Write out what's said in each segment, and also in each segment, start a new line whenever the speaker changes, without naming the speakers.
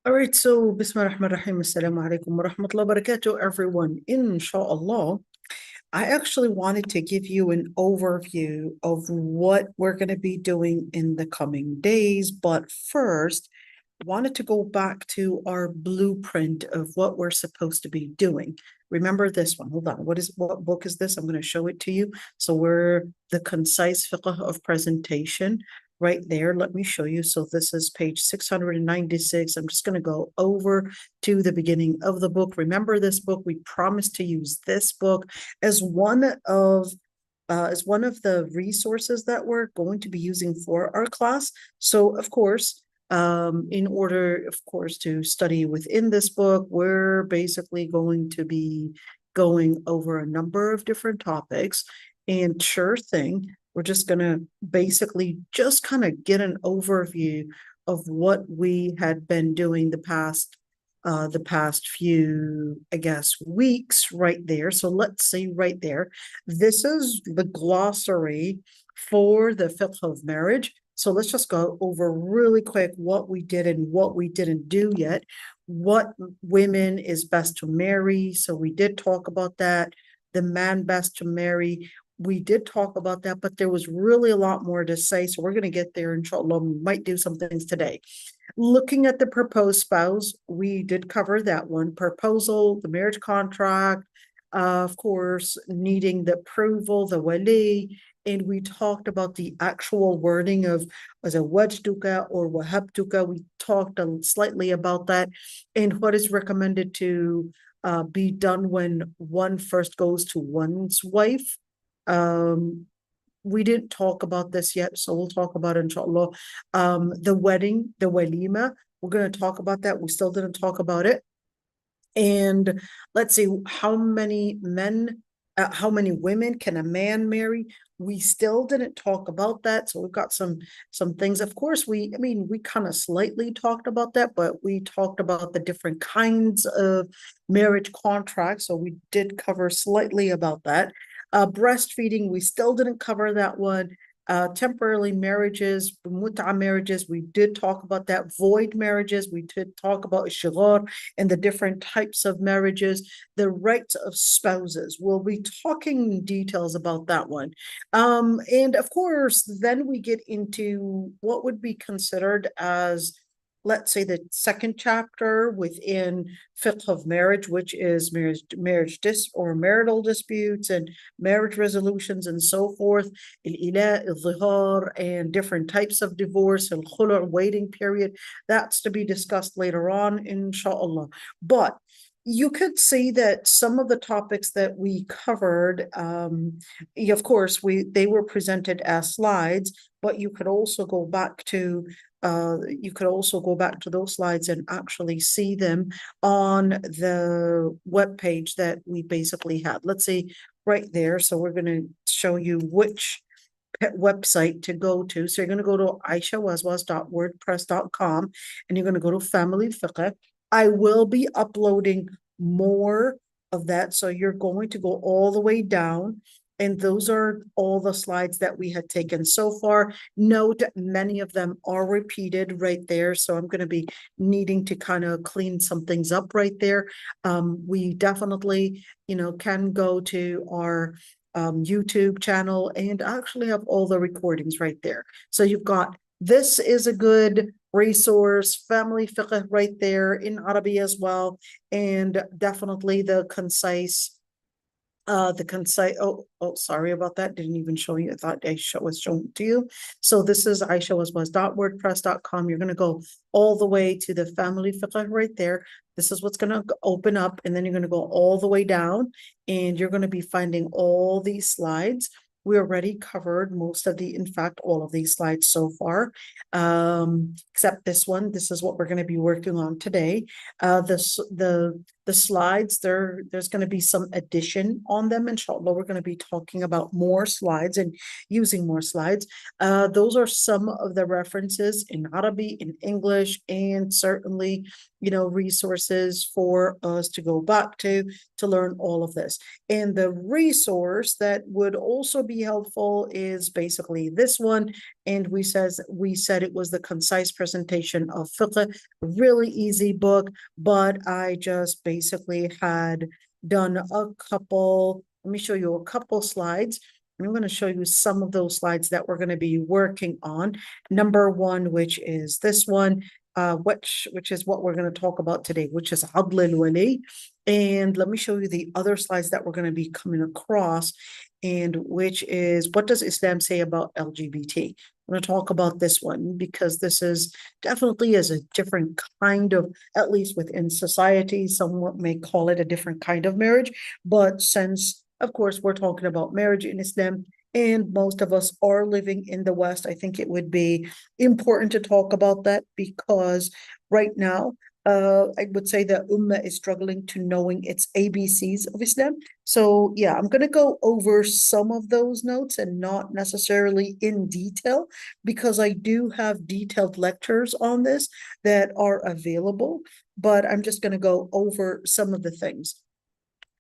All right, so Bismillah ar-Rahman ar-Rahim, Assalamu alaikum wa rahmatullahi wa barakatuh, everyone. Inshallah, I actually wanted to give you an overview of what we're going to be doing in the coming days. But first, wanted to go back to our blueprint of what we're supposed to be doing. Remember this one. Hold on. What book is this? I'm going to show it to you. So we're the concise fiqh of presentation right there. Let me show you. So this is page 696. I'm just going to go over to the beginning of the book. Remember this book. We promised to use this book as one of the resources that we're going to be using for our class. So of course, in order, of course, to study within this book, we're basically going to be going over a number of different topics. And sure thing, we're just going to basically just kind of get an overview of what we had been doing the past few, I guess, weeks right there. So let's see right there. This is the glossary for the fiqh of marriage. So let's just go over really quick what we did and what we didn't do yet. What women is best to marry. So we did talk about that. The man best to marry. We did talk about that, but there was really a lot more to say. So we're going to get there, inshallah. We might do some things today. Looking at the proposed spouse, we did cover that one. Proposal, the marriage contract, of course, needing the approval, the waliy, and we talked about the actual wording of was it wajduka or wahabtuka. We talked slightly about that and what is recommended to be done when one first goes to one's wife. Um, we didn't talk about this yet, so we'll talk about it, inshallah. The wedding, the walima, we're going to talk about that. We still didn't talk about it. And let's see, how many women can a man marry? We still didn't talk about that. So we've got some things. Of course, we kind of slightly talked about that, but we talked about the different kinds of marriage contracts. So we did cover slightly about that. Breastfeeding, we still didn't cover that one. Temporary marriages, mut'a marriages, we did talk about that. Void marriages, we did talk about shigar and the different types of marriages. The rights of spouses, we'll be talking details about that one. And of course, then we get into what would be considered as, let's say, the second chapter within fiqh of marriage, which is marital disputes and marriage resolutions and so forth, al-ila, al-zihar, and different types of divorce, al-khulu', waiting period. That's to be discussed later on, inshallah. But you could see that some of the topics that we covered, of course, they were presented as slides, but you could also go back to those slides and actually see them on the web page that we basically had. Let's see right there. So we're going to show you which website to go to. So you're going to go to aishawaswas.wordpress.com and you're going to go to Family Fiqh. I will be uploading more of that. So you're going to go all the way down. And those are all the slides that we had taken so far. Note many of them are repeated right there. So I'm going to be needing to kind of clean some things up right there. We definitely, can go to our YouTube channel and actually have all the recordings right there. So you've got, this is a good resource, Family Fiqh right there in Arabic as well, and definitely sorry about that. Didn't even show you. I thought I was showing it to you. So this is aishawaswas.wordpress.com. You're going to go all the way to the Family Fiqh right there. This is what's going to open up, and then you're going to go all the way down, and you're going to be finding all these slides. We already covered in fact, all of these slides so far, except this one. This is what we're going to be working on today. The slides, there's going to be some addition on them. Inshallah, we're going to be talking about more slides and using more slides. Those are some of the references in Arabic, in English, and certainly, resources for us to go back to learn all of this. And the resource that would also be helpful is basically this one. And we said it was the concise presentation of fiqh, a really easy book, but I just basically had done a couple, let me show you a couple slides. I'm going to show you some of those slides that we're going to be working on. Number one, which is this one, which is what we're going to talk about today, which is al-Waliy. And let me show you the other slides that we're going to be coming across, and which is, what does Islam say about LGBT? I'm going to talk about this one because this is definitely is a different kind of, at least within society, some may call it a different kind of marriage. But since, of course, we're talking about marriage in Islam, and most of us are living in the West, I think it would be important to talk about that because right now, I would say that Ummah is struggling to knowing its ABCs of Islam. So yeah, I'm going to go over some of those notes and not necessarily in detail because I do have detailed lectures on this that are available, but I'm just going to go over some of the things.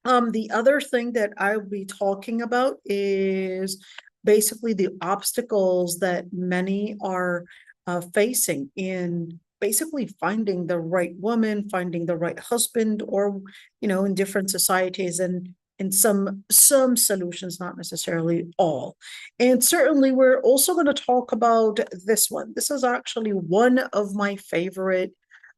The other thing that I'll be talking about is basically the obstacles that many are facing in basically finding the right woman, finding the right husband, or, in different societies and in some solutions, not necessarily all. And certainly we're also going to talk about this one. This is actually one of my favorite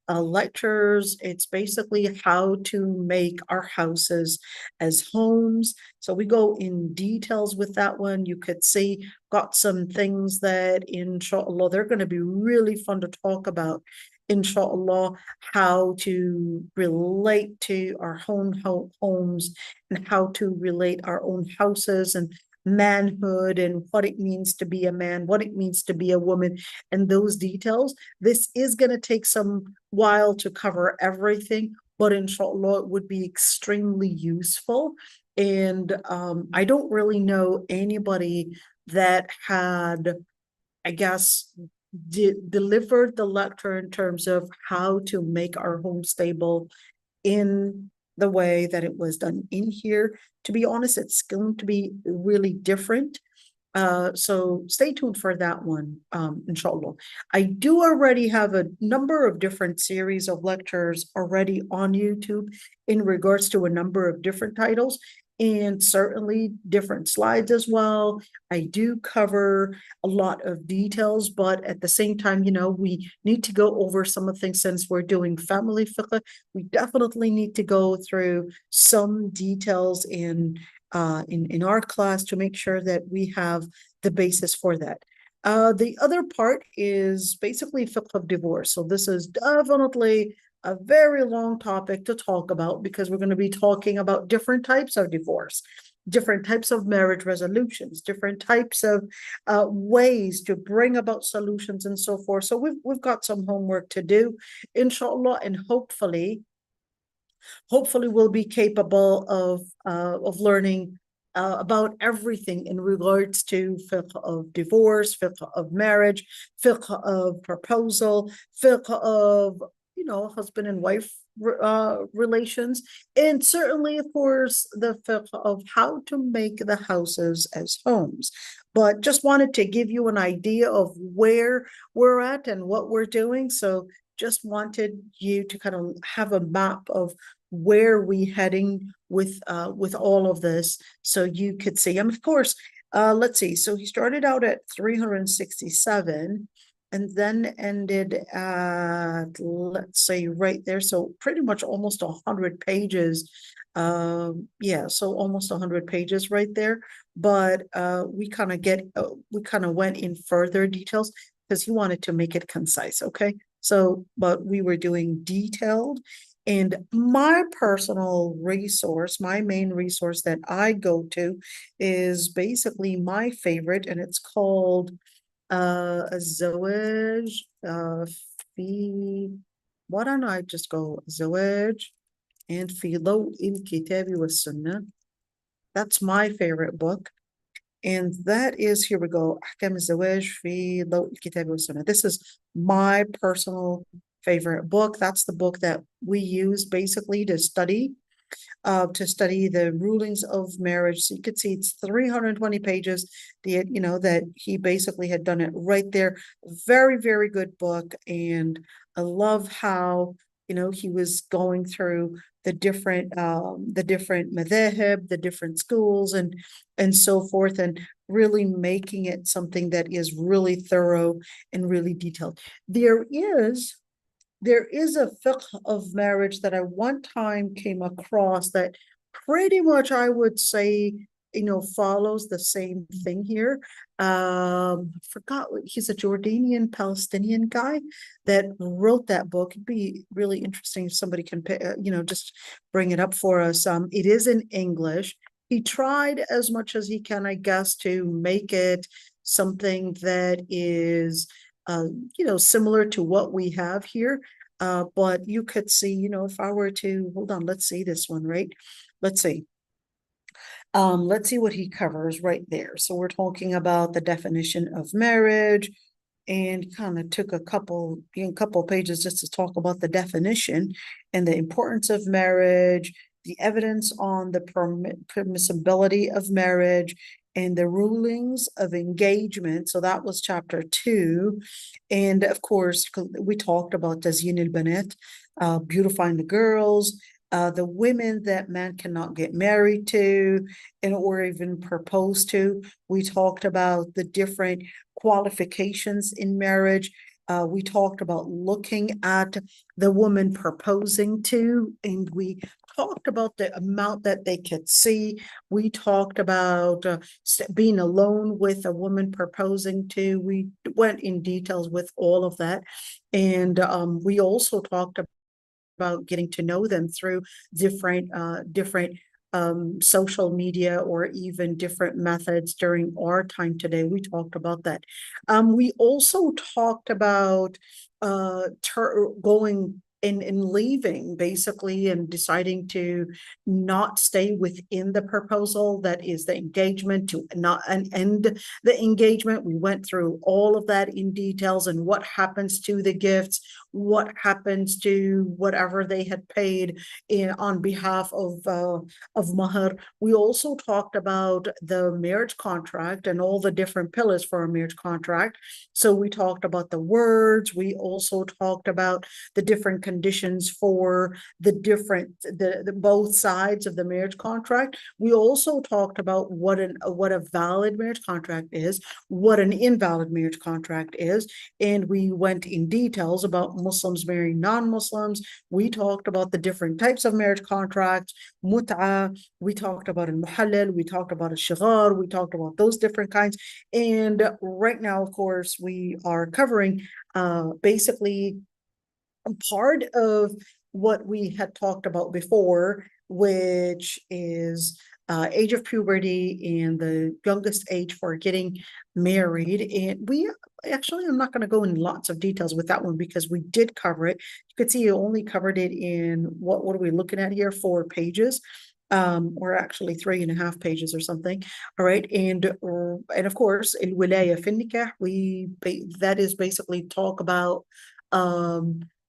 lectures. It's basically how to make our houses as homes. So we go in details with that one. You could see, got some things that inshallah, they're going to be really fun to talk about. Inshallah, how to relate to our homes and how to relate our own houses and manhood and what it means to be a man, what it means to be a woman, and those details. This is going to take some while to cover everything, but inshallah, it would be extremely useful. And I don't really know anybody that had, I guess, delivered the lecture in terms of how to make our home stable in the way that it was done in here. To be honest, it's going to be really different. So stay tuned for that one, inshallah. I do already have a number of different series of lectures already on YouTube in regards to a number of different titles and certainly different slides as well. I do cover a lot of details, but at the same time, we need to go over some of the things since we're doing family fiqh. We definitely need to go through some details in our class to make sure that we have the basis for that. The other part is basically fiqh of divorce. So this is definitely a very long topic to talk about because we're going to be talking about different types of divorce, different types of marriage resolutions, different types of ways to bring about solutions and so forth. So we've got some homework to do, inshallah, and hopefully we'll be capable of learning about everything in regards to fiqh of divorce, fiqh of marriage, fiqh of proposal, fiqh of husband and wife relations, and certainly, of course, the fiqh of how to make the houses as homes. But just wanted to give you an idea of where we're at and what we're doing. So just wanted you to kind of have a map of where we're heading with all of this, so you could see. And of course, let's see. So he started out at 367. And then ended at, let's say, right there. So pretty much almost 100 pages. Yeah, so almost 100 pages right there. But we kind of went in further details because he wanted to make it concise. Okay. So, but we were doing detailed. And my personal resource, my main resource that I go to is basically my favorite, and it's called الزواج في why don't I just go زواج and في ضوء الكتاب والسنة. That's my favorite book, and that is, here we go, أحكام الزواج في ضوء الكتاب والسنة. This is my personal favorite book. That's the book that we use basically to study to study the rulings of marriage. So you could see it's 320 pages. That he basically had done it right there. Very, very good book. And I love how, he was going through the different madhahib, the different schools and so forth, and really making it something that is really thorough and really detailed. There is a fiqh of marriage that I one time came across that pretty much I would say, follows the same thing here. Forgot, he's a Jordanian Palestinian guy that wrote that book. It'd be really interesting if somebody can, just bring it up for us. It is in English. He tried as much as he can, I guess, to make it something that is, similar to what we have here. But you could see, if I were to, hold on, let's see this one, right? Let's see. Let's see what he covers right there. So we're talking about the definition of marriage, and kind of took a couple pages just to talk about the definition and the importance of marriage, the evidence on the permissibility of marriage, and the rulings of engagement. So that was chapter 2. And of course, we talked about tazyin al-banat, beautifying the girls, the women that men cannot get married to or even propose to. We talked about the different qualifications in marriage. We talked about looking at the woman proposing to, and we talked about the amount that they could see. We talked about being alone with a woman proposing to. We went in details with all of that. And we also talked about getting to know them through different social media or even different methods during our time today. We talked about that. We also talked about going and leaving, basically, and deciding to not stay within the proposal, that is the engagement, to not end the engagement. We went through all of that in details, and what happens to the gifts, what happens to whatever they had paid on behalf of mahar. We also talked about the marriage contract and all the different pillars for a marriage contract. So we talked about the words. We also talked about the different conditions for the both sides of the marriage contract. We also talked about what a valid marriage contract is, what an invalid marriage contract is, and we went in details about Muslims marrying non-Muslims. We talked about the different types of marriage contracts, mut'a. We talked about al-muhallal. We talked about al-shighar. We talked about those different kinds. And right now, of course, we are covering basically part of what we had talked about before, which is age of puberty and the youngest age for getting married. And I'm not going to go in lots of details with that one because we did cover it. You could see you only covered it in, what are we looking at here? 4 pages. Or actually 3.5 pages or something. All right. And of course, al-wilaya fi nikah, that is basically talk about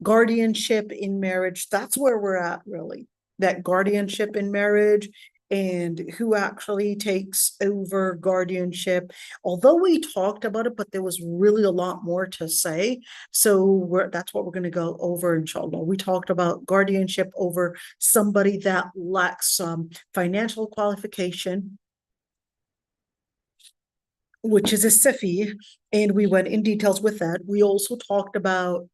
guardianship in marriage. That's where we're at, really. That guardianship in marriage and who actually takes over guardianship. Although we talked about it, but there was really a lot more to say. So that's what we're going to go over, inshallah. We talked about guardianship over somebody that lacks some financial qualification, which is a safi, and we went in details with that. We also talked about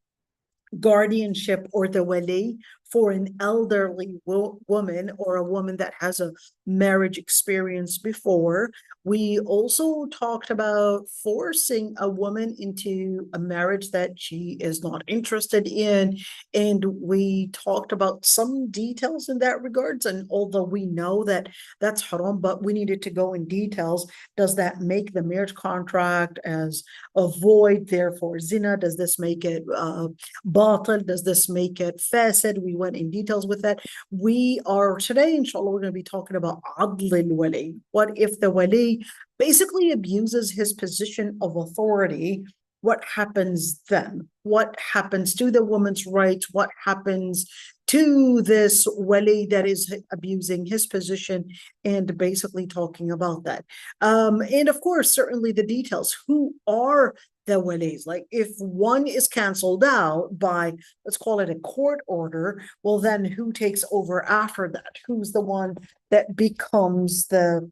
guardianship or the waliy for an elderly woman or a woman that has a marriage experience before. We also talked about forcing a woman into a marriage that she is not interested in. And we talked about some details in that regards. And although we know that that's haram, but we needed to go in details. Does that make the marriage contract as a void, therefore zina? Does this make it batil? Does this make it fasid? We went in details with that. We are today, inshallah, we're going to be talking about adl al-wali. What if the wali basically abuses his position of authority? What happens then? What happens to the woman's rights? What happens to this wali that is abusing his position, and basically talking about that. And of course, certainly the details. Who are the walis? Like if one is canceled out by, let's call it a court order, well, then who takes over after that? Who's the one that becomes the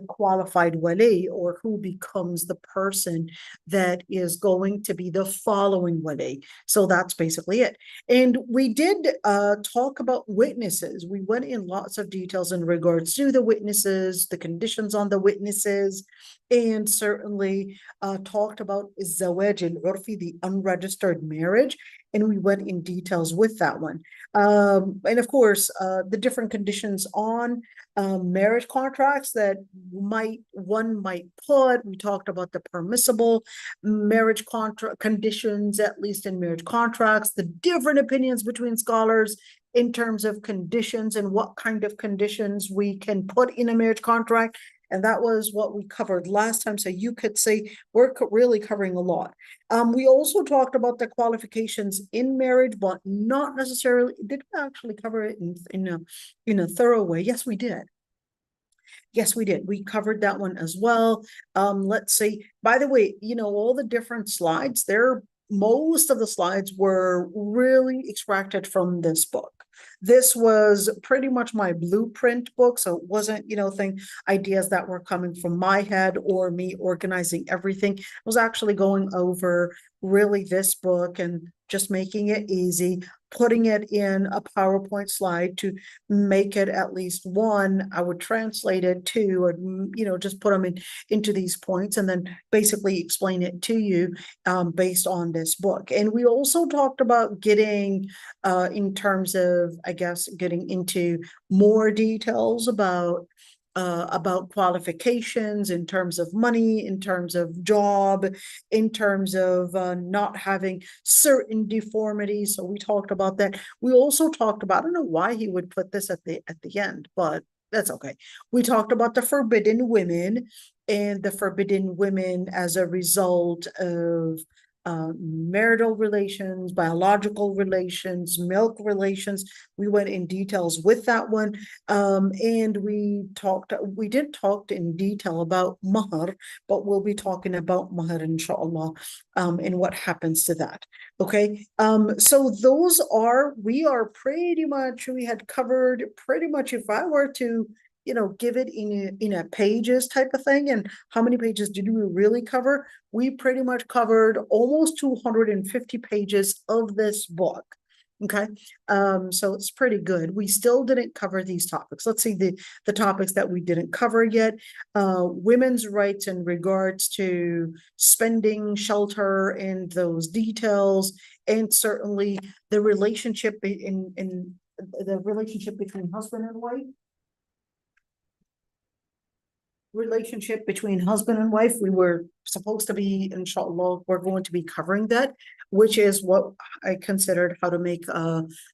qualified wali, or who becomes the person that is going to be the following wali? So that's basically it. And we did talk about witnesses. We went in lots of details in regards to the witnesses, the conditions on the witnesses, and certainly talked about zawaj al-urfi, the unregistered marriage, and we went in details with that one. And of course, the different conditions on marriage contracts that one might put. We talked about the permissible marriage contract conditions, at least in marriage contracts, the different opinions between scholars in terms of conditions and what kind of conditions we can put in a marriage contract. And that was what we covered last time. So you could say we're really covering a lot. We also talked about the qualifications in marriage, but not necessarily, did we actually cover it in a thorough way? Yes, we did. Yes, we did. We covered that one as well. Let's see. By the way, all the different slides there, most of the slides were really extracted from this book. This was pretty much my blueprint book. So it wasn't, ideas that were coming from my head or me organizing everything. I was actually going over really this book and just making it easy, putting it in a PowerPoint slide to make it at least one. I would translate it to, or, just put them into these points and then basically explain it to you based on this book. And we also talked about getting, in terms of, I guess, getting into more details about qualifications in terms of money, in terms of job, in terms of not having certain deformities. So we talked about that. We also talked about, I don't know why he would put this at the end, but that's okay. We talked about the forbidden women and the forbidden women as a result of marital relations, biological relations, milk relations. We went in details with that one. And we didn't talk in detail about mahr, but we'll be talking about mahr inshallah, and what happens to that. Okay. So we had covered pretty much, if I were to give it in a pages type of thing. And how many pages did we really cover? We pretty much covered almost 250 pages of this book. Okay. So it's pretty good. We still didn't cover these topics. Let's see the topics that we didn't cover yet. Women's rights in regards to spending, shelter, and those details, and certainly the relationship in the relationship between husband and wife. Relationship between husband and wife. We were supposed to be, inshallah, we're going to be covering that, which is what I considered how to make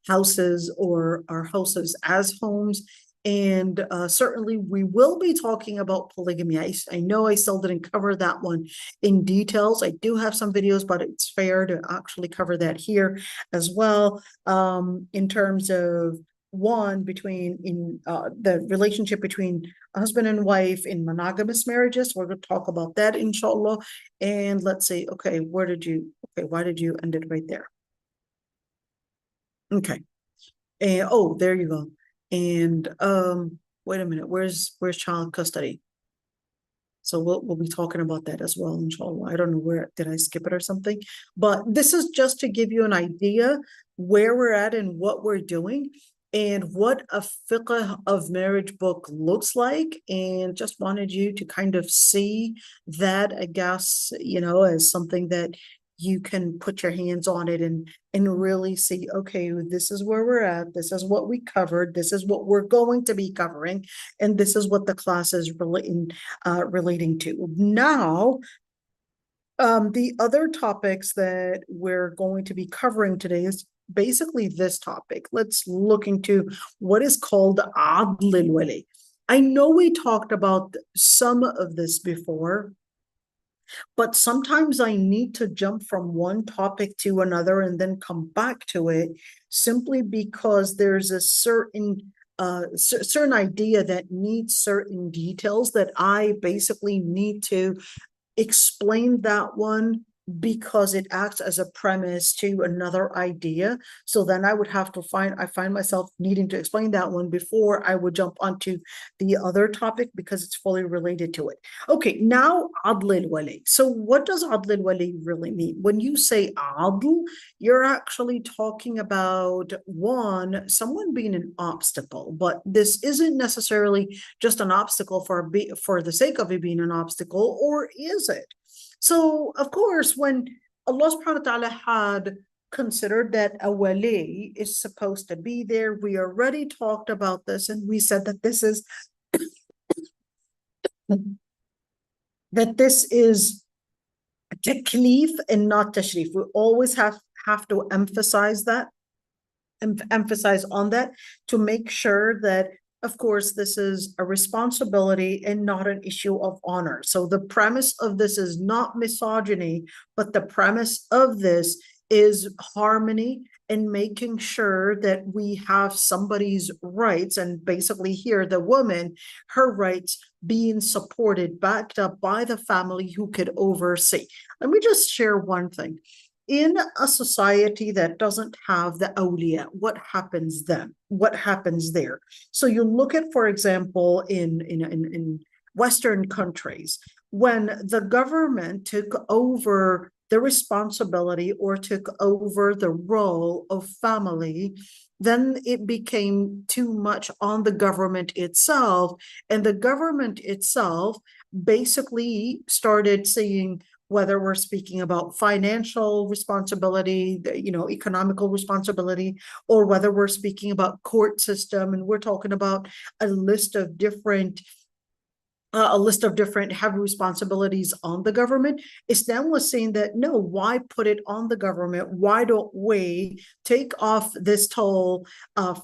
houses or our houses as homes. And certainly we will be talking about polygamy. I know I still didn't cover that one in details. I do have some videos, but it's fair to actually cover that here as well, in terms of the relationship between husband and wife in monogamous marriages. We're going to talk about that inshallah. And let's see, okay, why did you end it right there? Okay. And there you go. And wait a minute, where's child custody? So we'll be talking about that as well, inshallah. I don't know where, did I skip it or something? But this is just to give you an idea where we're at and what we're doing, and what a fiqh of marriage book looks like, and just wanted you to kind of see that, I guess, as something that you can put your hands on it and really see, okay, this is where we're at, this is what we covered, this is what we're going to be covering, and this is what the class is relating to. Now, the other topics that we're going to be covering today is basically this topic. Let's look into what is called adl al-wali. I know we talked about some of this before, But sometimes I need to jump from one topic to another and then come back to it, simply because there's a certain idea that needs certain details that I basically need to explain that one, because it acts as a premise to another idea. So then I would have to I find myself needing to explain that one before I would jump onto the other topic, because it's fully related to it. Okay, now adl al-wali. So what does adl al-wali really mean? When you say adl, you're actually talking about, one, someone being an obstacle, but this isn't necessarily just an obstacle for the sake of it being an obstacle, or is it? So, of course, when Allah subhanahu wa ta'ala had considered that a wali is supposed to be there, we already talked about this, and we said that this is taklif and not tashrif. We always have to emphasize that, emphasize on that, to make sure that, of course, this is a responsibility and not an issue of honor. So the premise of this is not misogyny, but the premise of this is harmony and making sure that we have somebody's rights, and basically here the woman, her rights being supported, backed up by the family who could oversee. Let me just share one thing. In a society that doesn't have the awliya, what happens then? What happens there? So you look at, for example, in Western countries, when the government took over the responsibility or took over the role of family, then it became too much on the government itself. And the government itself basically started saying, whether we're speaking about financial responsibility, economical responsibility, or whether we're speaking about court system, and we're talking about a list of different heavy responsibilities on the government. Islam was saying that, no, why put it on the government? Why don't we take off this toll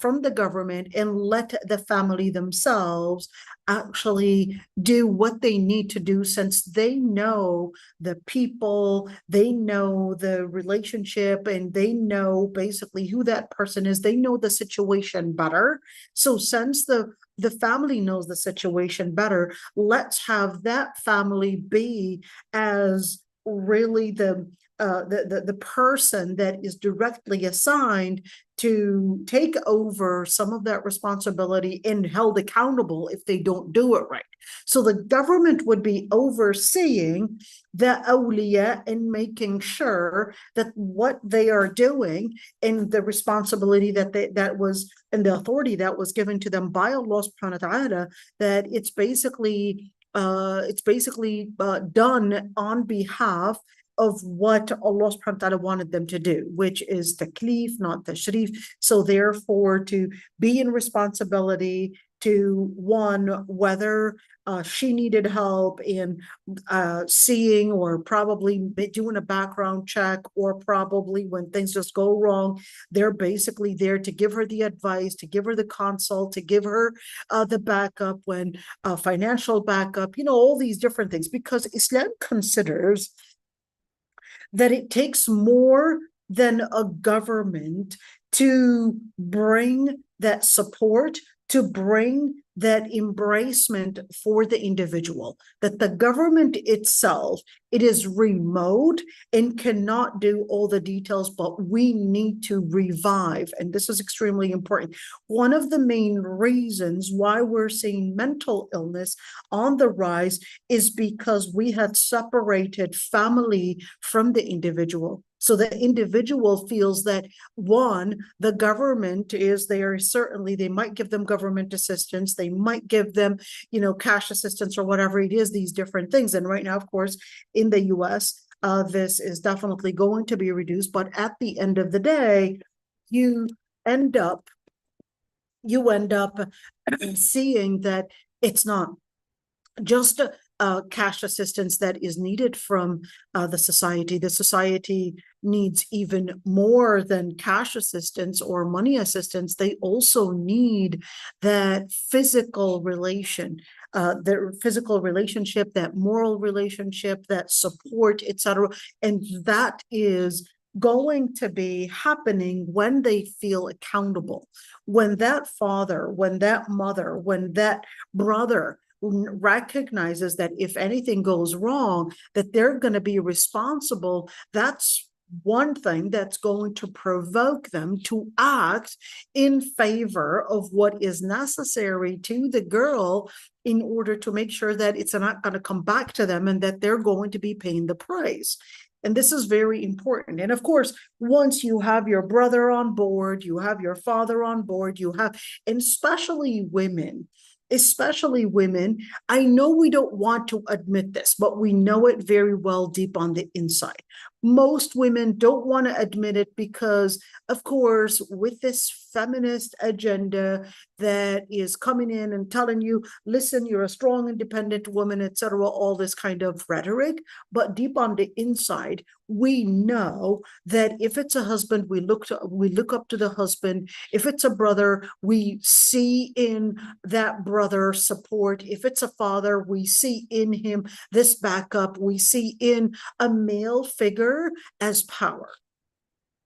from the government and let the family themselves actually do what they need to do, since they know the people, they know the relationship, and they know basically who that person is. They know the situation better. So since the family knows the situation better, let's have that family be as really the person that is directly assigned to take over some of that responsibility and held accountable if they don't do it right. So the government would be overseeing the awliya and making sure that what they are doing, and the responsibility that was, and the authority that was given to them by Allah subhanahu wa ta'ala, that it's basically done on behalf of what Allah subhanahu wa ta'ala wanted them to do, which is taklif, not tashrif. So therefore, to be in responsibility to, one, whether she needed help in seeing, or probably doing a background check, or probably when things just go wrong, they're basically there to give her the advice, to give her the consult, to give her the backup, when financial backup, all these different things, because Islam considers that it takes more than a government to bring that support, to bring that embracement for the individual, that the government itself, it is remote and cannot do all the details, but we need to revive. And this is extremely important. One of the main reasons why we're seeing mental illness on the rise is because we had separated family from the individual. So the individual feels that, one, the government is there. Certainly, they might give them government assistance. They might give them, cash assistance or whatever it is, these different things. And right now, of course, in the US, this is definitely going to be reduced. But at the end of the day, you end up seeing that it's not just cash assistance that is needed from the society. The society needs even more than cash assistance or money assistance. They also need that physical relation, their physical relationship, that moral relationship, that support, etc. And that is going to be happening when they feel accountable, when that father, when that mother, when that brother recognizes that if anything goes wrong, that they're going to be responsible. That's one thing that's going to provoke them to act in favor of what is necessary to the girl in order to make sure that it's not going to come back to them and that they're going to be paying the price. And this is very important. And of course, once you have your brother on board, you have your father on board, you have, and especially women, I know we don't want to admit this, but we know it very well deep on the inside. Most women don't want to admit it because, of course, with this feminist agenda that is coming in and telling you, listen, you're a strong, independent woman, etc., all this kind of rhetoric. But deep on the inside, we know that if it's a husband, we look up to the husband. If it's a brother, we see in that brother support. If it's a father, we see in him this backup. We see in a male figure as power,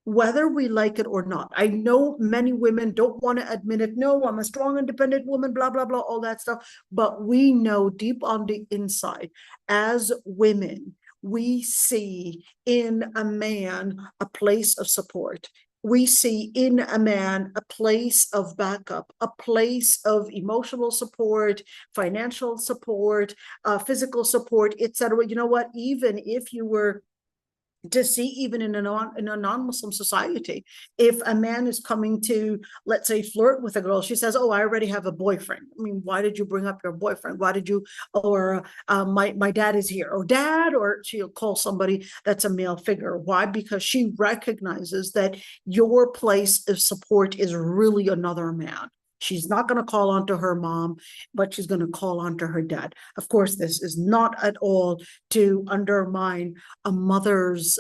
whether we like it or not. I know many women don't want to admit it. No, I'm a strong, independent woman, blah, blah, blah, all that stuff. But we know deep on the inside, as women, we see in a man a place of support. We see in a man a place of backup, a place of emotional support, financial support, physical support, etc. You know what? Even if you were to see, even in a non-Muslim society, if a man is coming to, let's say, flirt with a girl, she says, oh, I already have a boyfriend. I mean, why did you bring up your boyfriend? Why did you, or my dad is here, or dad, or she'll call somebody that's a male figure. Why? Because she recognizes that your place of support is really another man. She's not going to call on to her mom, but she's going to call on to her dad. Of course, this is not at all to undermine a mother's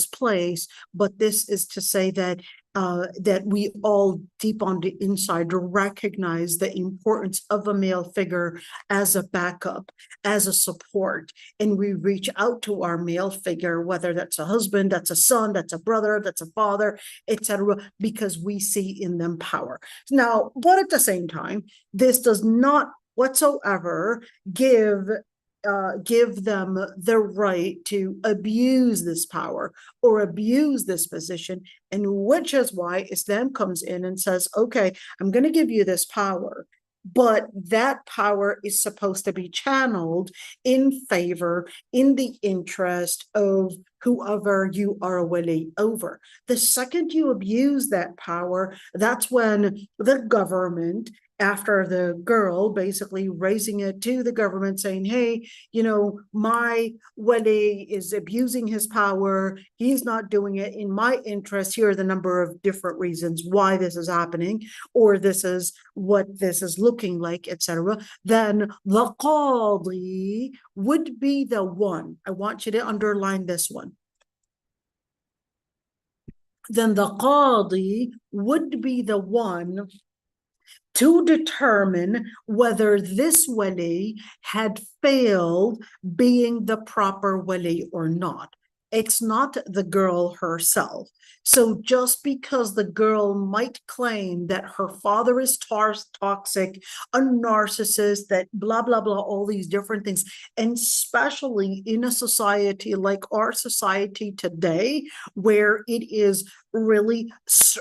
place, but this is to say that that we all deep on the inside recognize the importance of a male figure as a backup, as a support, and we reach out to our male figure, whether that's a husband, that's a son, that's a brother, that's a father, etc., because we see in them power. Now, but at the same time, this does not whatsoever give them the right to abuse this power or abuse this position, and which is why Islam comes in and says, okay, I'm going to give you this power, but that power is supposed to be channeled in favor, in the interest of whoever you are a waliy over. The second you abuse that power, that's when the government, after the girl basically raising it to the government saying, hey, you know, my wali is abusing his power. He's not doing it in my interest. Here are the number of different reasons why this is happening, or this is what this is looking like, etc. Then the qadi would be the one. I want you to underline this one. Then the qadi would be the one to determine whether this wali had failed being the proper wali or not. It's not the girl herself. So just because the girl might claim that her father is toxic, a narcissist, that blah, blah, blah, all these different things, and especially in a society like our society today, where it is really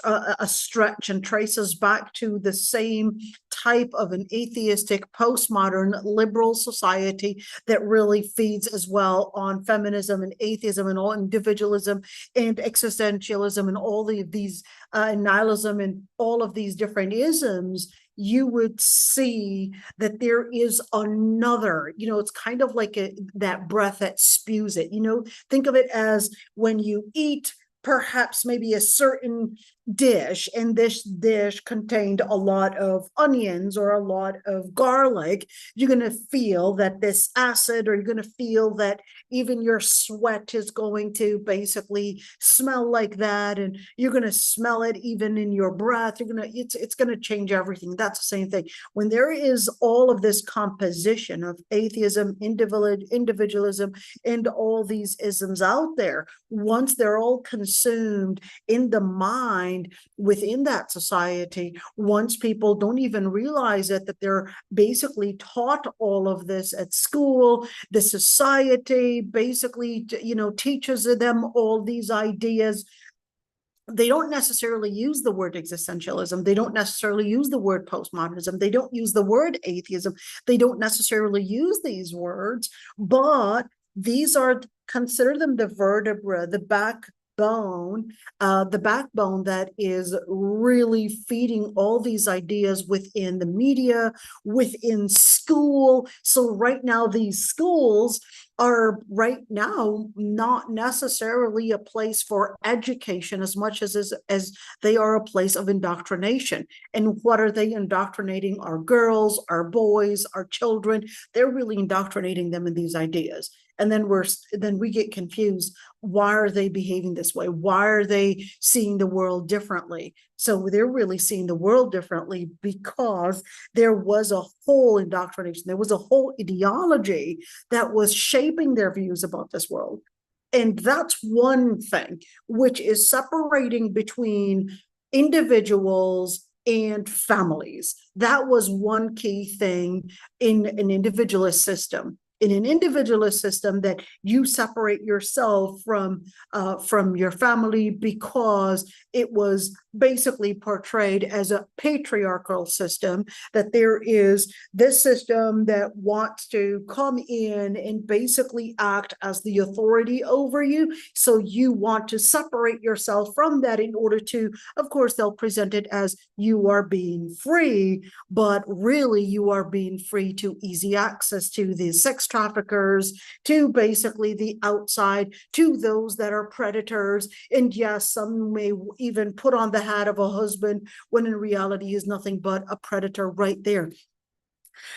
a stretch and traces back to the same type of an atheistic, postmodern, liberal society that really feeds as well on feminism and atheism and all individualism and existentialism and all of these nihilism and all of these different isms. You would see that there is another, you know, it's kind of like that breath that spews it, you know, think of it as when you eat perhaps maybe a certain dish, and this dish contained a lot of onions or a lot of garlic, you're going to feel that this acid, or you're going to feel that even your sweat is going to basically smell like that, and you're going to smell it even in your breath. It's going to change everything. That's the same thing. When there is all of this composition of atheism, individualism, and all these isms out there, once they're all consumed in the mind within that society, once people don't even realize it, that they're basically taught all of this at school, the society basically, teaches them all these ideas. They don't necessarily use the word existentialism. They don't necessarily use the word postmodernism. They don't use the word atheism. They don't necessarily use these words, but these are, consider them the vertebra, the backbone that is really feeding all these ideas within the media, within school. So right now, these schools are right now not necessarily a place for education as much as they are a place of indoctrination. And what are they indoctrinating? Our girls, our boys, our children. They're really indoctrinating them in these ideas. And then we get confused. Why are they behaving this way? Why are they seeing the world differently? So they're really seeing the world differently because there was a whole indoctrination. There was a whole ideology that was shaping their views about this world. And that's one thing, which is separating between individuals and families. That was one key thing in an individualist system. In an individualist system, that you separate yourself from your family because it was basically portrayed as a patriarchal system, that there is this system that wants to come in and basically act as the authority over you. So you want to separate yourself from that in order to, of course, they'll present it as you are being free, but really you are being free to easy access to the sex traffickers, to basically the outside, to those that are predators. And yes, some may even put on the hat of a husband when in reality he is nothing but a predator right there.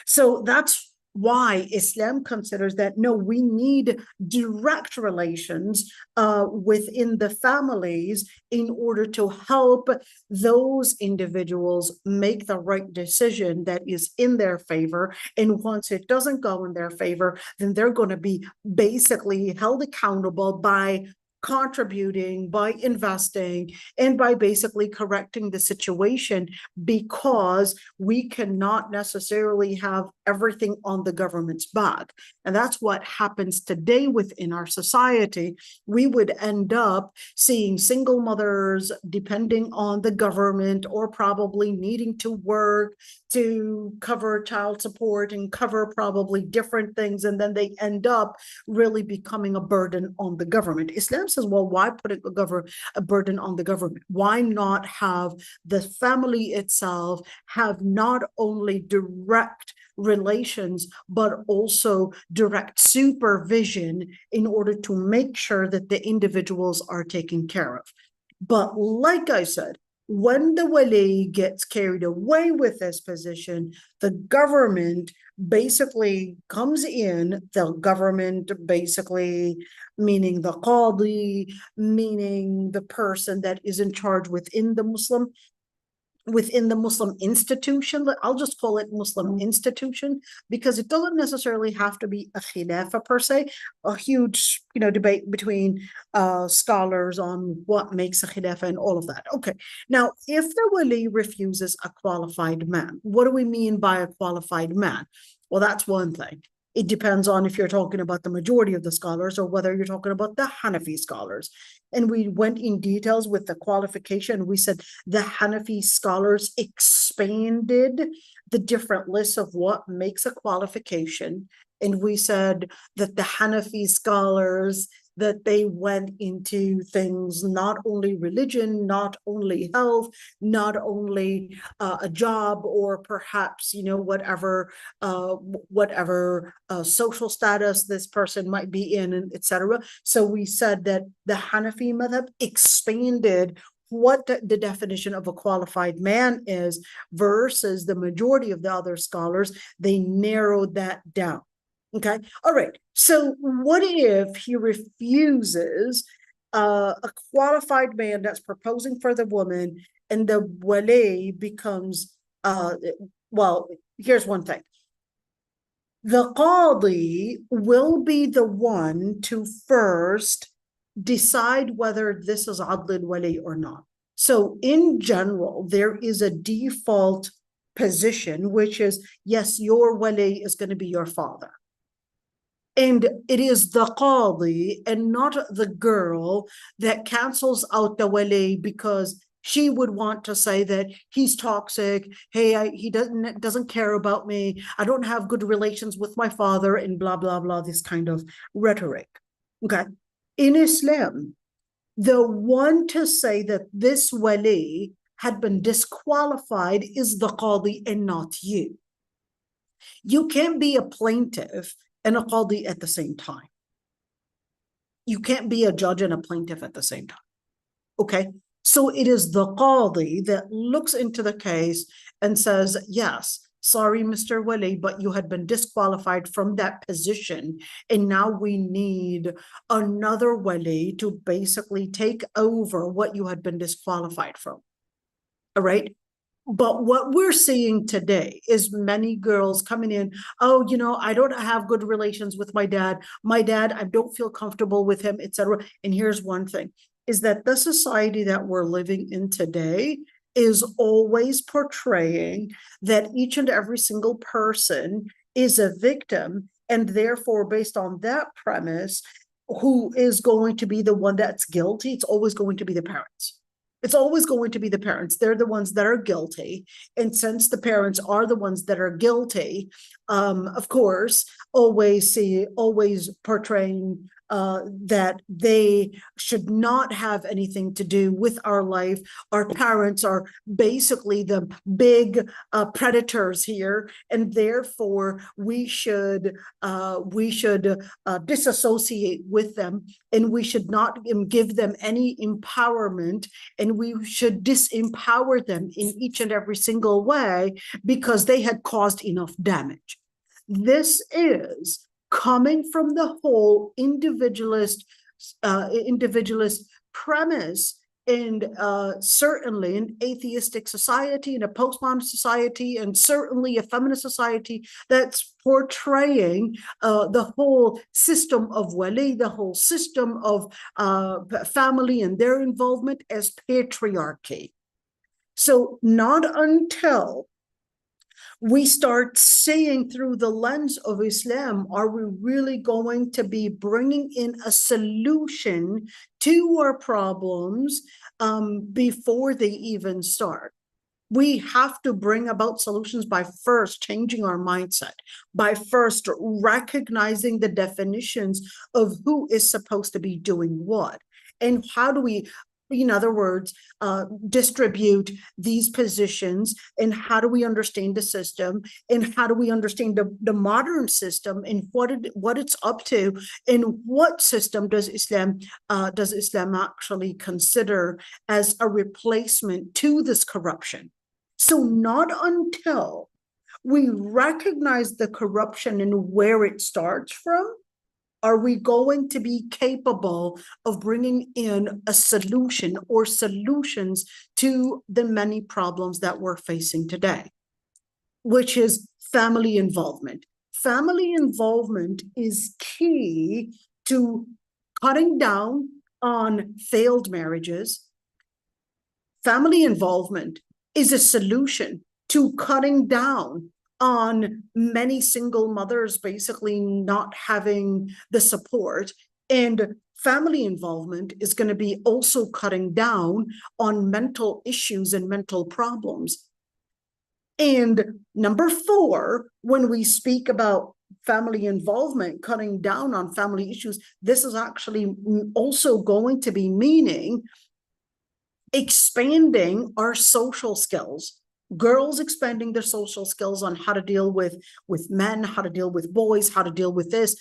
So that's why Islam considers that, no, we need direct relations within the families in order to help those individuals make the right decision that is in their favor. And once it doesn't go in their favor, then they're going to be basically held accountable by contributing, by investing, and by basically correcting the situation, because we cannot necessarily have everything on the government's back. And that's what happens today within our society. We would end up seeing single mothers depending on the government, or probably needing to work to cover child support and cover probably different things, and then they end up really becoming a burden on the government. Islam says, well, why put a burden on the government? Why not have the family itself have not only direct relations, but also direct supervision in order to make sure that the individuals are taken care of? But like I said, when the waliy gets carried away with this position, the government basically comes in, the government basically, meaning the qadi, meaning the person that is in charge within the Muslim institution. I'll just call it Muslim institution, because it doesn't necessarily have to be a khilafah per se. A huge, debate between scholars on what makes a khilafah and all of that. Okay, now if the wali refuses a qualified man, what do we mean by a qualified man? Well, that's one thing. It depends on if you're talking about the majority of the scholars or whether you're talking about the Hanafi scholars. And we went in details with the qualification. We said the Hanafi scholars expanded the different lists of what makes a qualification. And we said that the Hanafi scholars, that they went into things, not only religion, not only health, not only a job, or perhaps, whatever social status this person might be in, and etc. So we said that the Hanafi madhab expanded what the definition of a qualified man is versus the majority of the other scholars, they narrowed that down. Okay. All right. So what if he refuses a qualified man that's proposing for the woman, and the waliy becomes, well, here's one thing. The qadi will be the one to first decide whether this is adl al-wali or not. So in general, there is a default position, which is, yes, your wali is going to be your father. And it is the qadi and not the girl that cancels out the wali because she would want to say that he's toxic. Hey, he doesn't care about me. I don't have good relations with my father, and blah, blah, blah, this kind of rhetoric. Okay. In Islam, the one to say that this wali had been disqualified is the qadi and not you. You can't be a plaintiff and a qadi at the same time. You can't be a judge and a plaintiff at the same time. Okay. So it is the qadi that looks into the case and says, yes, sorry, Mr. Wali, but you had been disqualified from that position. And now we need another wali to basically take over what you had been disqualified from. All right. But what we're seeing today is many girls coming in, oh, I don't have good relations with my dad. I don't feel comfortable with him, etc. And here's one thing, is that the society that we're living in today is always portraying that each and every single person is a victim, and therefore, based on that premise, who is going to be the one that's guilty? It's always going to be the parents. It's always going to be the parents. They're the ones that are guilty. And since the parents are the ones that are guilty, of course, always portraying that they should not have anything to do with our life. Our parents are basically the big predators here, and therefore we should disassociate with them, and we should not give them any empowerment, and we should disempower them in each and every single way because they had caused enough damage. This is coming from the whole individualist premise, and certainly an atheistic society and a postmodern society, and certainly a feminist society that's portraying the whole system of wali, the whole system of family and their involvement as patriarchy. So not until we start seeing through the lens of Islam, are we really going to be bringing in a solution to our problems before they even start? We have to bring about solutions by first changing our mindset, by first recognizing the definitions of who is supposed to be doing what, and how do we, in other words, distribute these positions, and how do we understand the system, and how do we understand the modern system, and what it's up to, and what system does Islam actually consider as a replacement to this corruption. So not until we recognize the corruption and where it starts from, are we going to be capable of bringing in a solution or solutions to the many problems that we're facing today, which is family involvement. Family involvement is key to cutting down on failed marriages. Family involvement is a solution to cutting down on many single mothers basically not having the support. And family involvement is going to be also cutting down on mental issues and mental problems. And number 4, when we speak about family involvement, cutting down on family issues, this is actually also going to be meaning expanding our social skills. Girls expanding their social skills on how to deal with men, how to deal with boys, how to deal with this,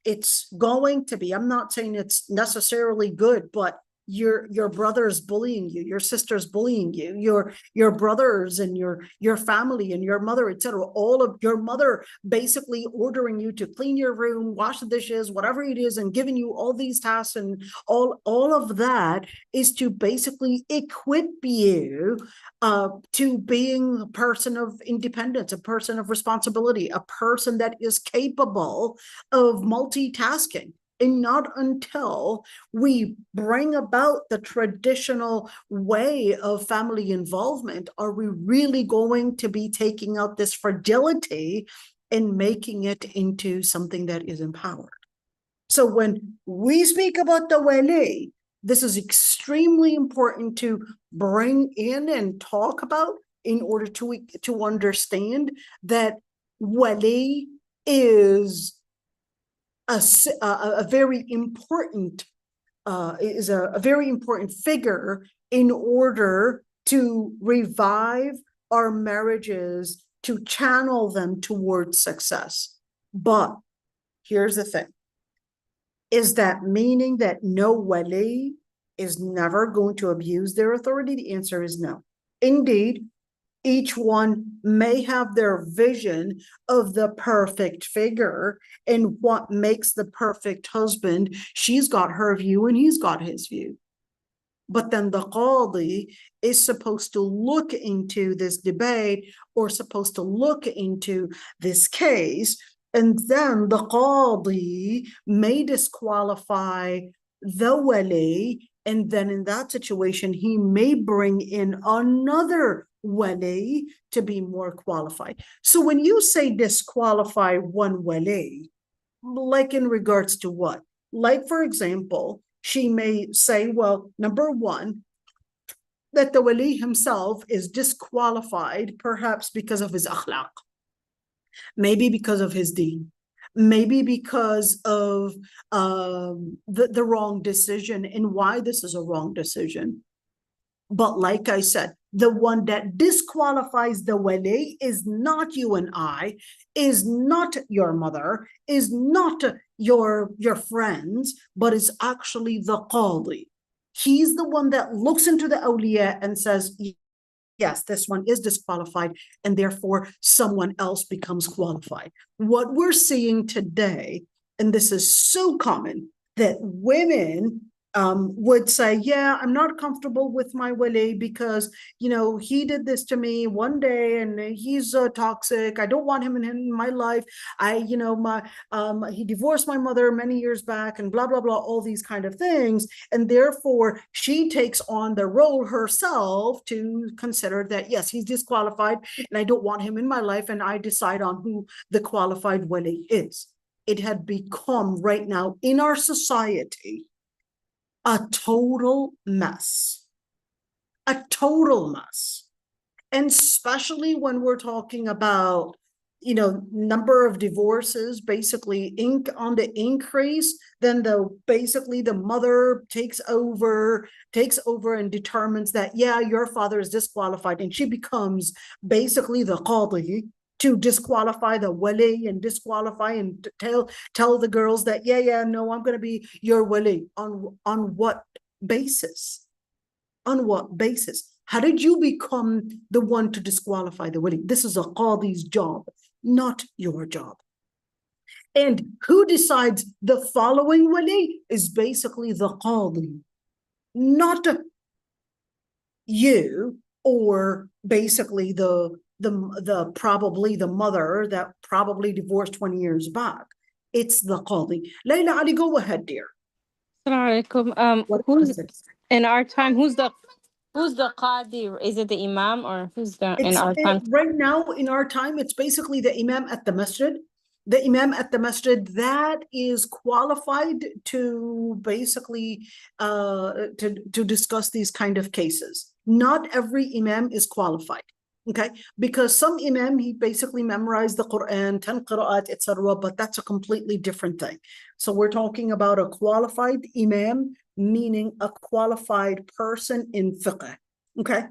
it's going to be, I'm not saying it's necessarily good, but your brother's bullying you, your sister's bullying you, your brothers and your family and your mother, etc. All of your mother basically ordering you to clean your room, wash the dishes, whatever it is, and giving you all these tasks, and all of that is to basically equip you to being a person of independence, a person of responsibility, a person that is capable of multitasking. And not until we bring about the traditional way of family involvement are we really going to be taking out this fragility and making it into something that is empowered. So when we speak about the waliy, this is extremely important to bring in and talk about in order to understand that waliy is a very important figure in order to revive our marriages, to channel them towards success. But here's the thing. Is that meaning that no wali is never going to abuse their authority? The answer is no. Indeed, each one may have their vision of the perfect figure and what makes the perfect husband. She's got her view and he's got his view. But then the qadi is supposed to look into this debate or supposed to look into this case, and then the qadi may disqualify the wali, and then in that situation, he may bring in another wali to be more qualified. So when you say disqualify one wali, like in regards to what? Like, for example, she may say, well, number one, that the wali himself is disqualified, perhaps because of his akhlaq, maybe because of his deen, maybe because of the wrong decision and why this is a wrong decision. But like I said, the one that disqualifies the wali is not you and I, is not your mother, is not your friends, but is actually the qadi. He's the one that looks into the awliya and says, yes, this one is disqualified, and therefore someone else becomes qualified. What we're seeing today, and this is so common, that women would say, yeah, I'm not comfortable with my wali because, you know, he did this to me one day and he's toxic. I don't want him in my life. He divorced my mother many years back and blah, blah, blah, all these kind of things. And therefore she takes on the role herself to consider that, yes, he's disqualified and I don't want him in my life. And I decide on who the qualified wali is. It had become right now in our society a total mess, and especially when we're talking about, you know, number of divorces basically on the increase, then basically the mother takes over and determines that, yeah, your father is disqualified, and she becomes basically the qadi to disqualify the wali and disqualify and tell the girls that, yeah, no, I'm going to be your wali. On what basis? On what basis? How did you become the one to disqualify the wali? This is a qadi's job, not your job. And who decides the following wali is basically the qadi, not you, or basically probably the mother that probably divorced 20 years back. It's the qadi. Layla Ali, go ahead, dear.
Assalamu alaikum. Who's in our time? Who's the qadi? Is it the imam or who's in our time?
Right now, in our time, it's basically the imam at the masjid. The imam at the masjid that is qualified to basically to discuss these kind of cases. Not every imam is qualified. Okay, because some imam, he basically memorized the Quran, 10 qira'at, etc., but that's a completely different thing. So we're talking about a qualified imam, meaning a qualified person in fiqh. Okay,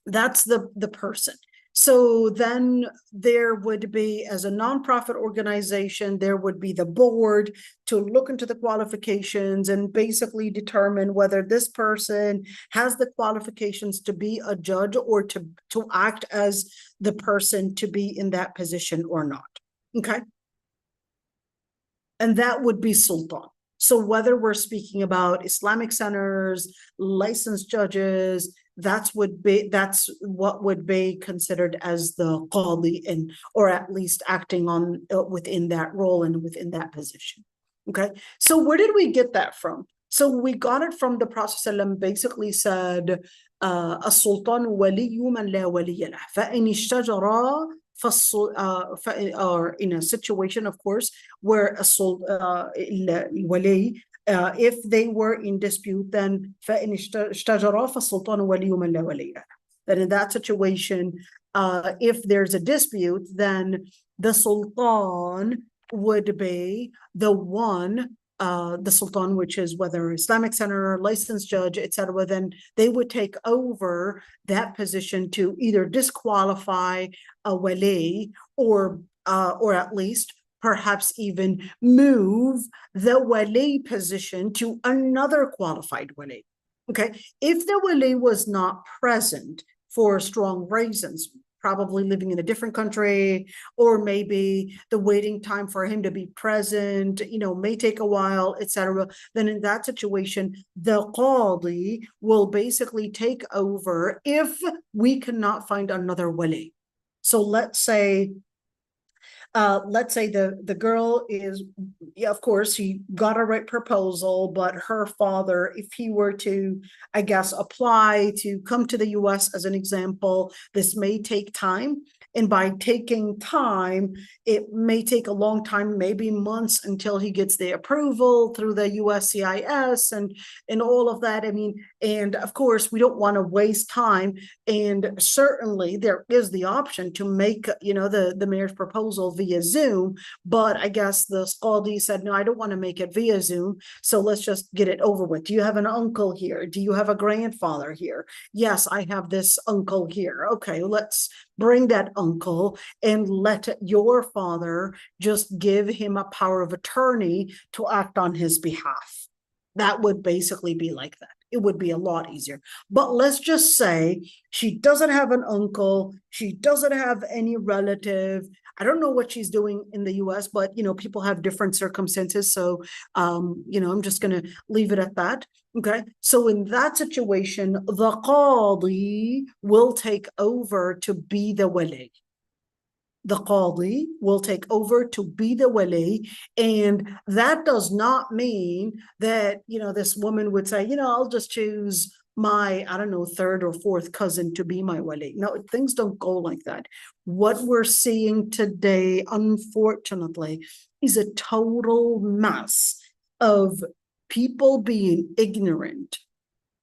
that's the person. So then there would be, as a nonprofit organization, there would be the board to look into the qualifications and basically determine whether this person has the qualifications to be a judge or to act as the person to be in that position or not. Okay. And that would be sultan. So whether we're speaking about Islamic centers, licensed judges, that's what would be considered as the qadi, and or at least acting on within that role and within that position. Okay, so where did we get that from? So we got it from the Prophet ﷺ basically said, "As-sultan waliy man la waliy lah, fa-in ishtajara." Or in a situation, of course, where waliy, if they were in dispute, then that in that situation, if there's a dispute, then the sultan would be the one, the sultan, which is whether Islamic center, licensed judge, etc., then they would take over that position to either disqualify a wali or at least perhaps even move the wali position to another qualified wali. Okay, if the wali was not present for strong reasons, probably living in a different country, or maybe the waiting time for him to be present, may take a while, etc., then in that situation, the qadi will basically take over if we cannot find another wali. So let's say the girl is, of course, she got a right proposal, but her father, if he were to, I guess, apply to come to the US as an example, this may take time. And by taking time, it may take a long time, maybe months, until he gets the approval through the USCIS and all of that. I mean, and of course, we don't want to waste time. And certainly there is the option to make, the marriage proposal via Zoom. But I guess the qadi said, no, I don't want to make it via Zoom. So let's just get it over with. Do you have an uncle here? Do you have a grandfather here? Yes, I have this uncle here. Okay, let's bring that uncle and let your father just give him a power of attorney to act on his behalf. That would basically be like that. It would be a lot easier. But let's just say she doesn't have an uncle. She doesn't have any relative. I don't know what she's doing in the US, but, people have different circumstances. So, I'm just going to leave it at that. Okay. So in that situation, the qadi will take over to be the wali. The qadi will take over to be the wali. And that does not mean that, this woman would say, I'll just choose my, third or fourth cousin to be my wali. No, things don't go like that. What we're seeing today, unfortunately, is a total mess of people being ignorant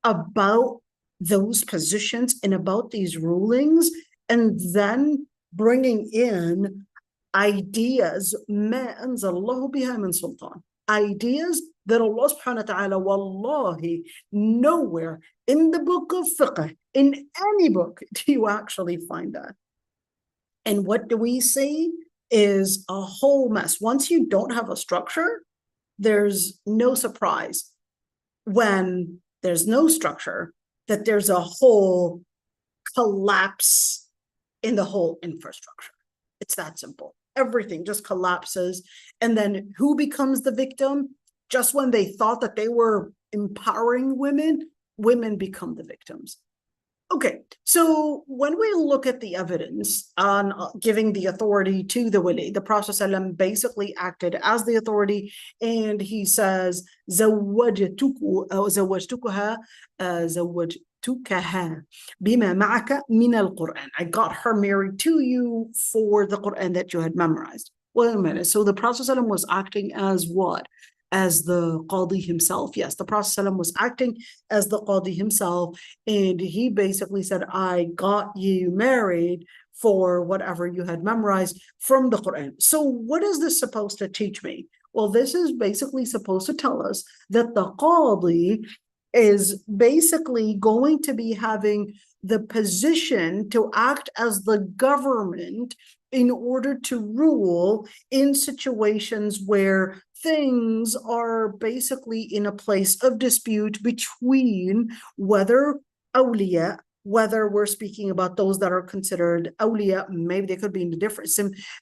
about those positions and about these rulings, and then bringing in ideas, ما أنزل الله بها من سلطان, ideas that Allah subhanahu wa ta'ala, wallahi, nowhere in the book of fiqh, in any book, do you actually find that. And what do we see is a whole mess. Once you don't have a structure, there's no surprise when there's no structure that there's a whole collapse in the whole infrastructure. It's that simple. Everything just collapses. And then who becomes the victim? Just when they thought that they were empowering women, women become the victims. Okay, so when we look at the evidence on giving the authority to the wali, the Prophet ﷺ basically acted as the authority, and he says, زوجتكها بما معك من القرآن. I got her married to you for the Quran that you had memorized. Wait a minute. So the Prophet ﷺ was acting as what? As the qadi himself. Yes, the Prophet ﷺ was acting as the qadi himself, and he basically said, I got you married for whatever you had memorized from the Quran. So what is this supposed to teach me? Well, this is basically supposed to tell us that the qadi is basically going to be having the position to act as the government in order to rule in situations where things are basically in a place of dispute between whether awliya, whether we're speaking about those that are considered awliya, maybe they could be in a different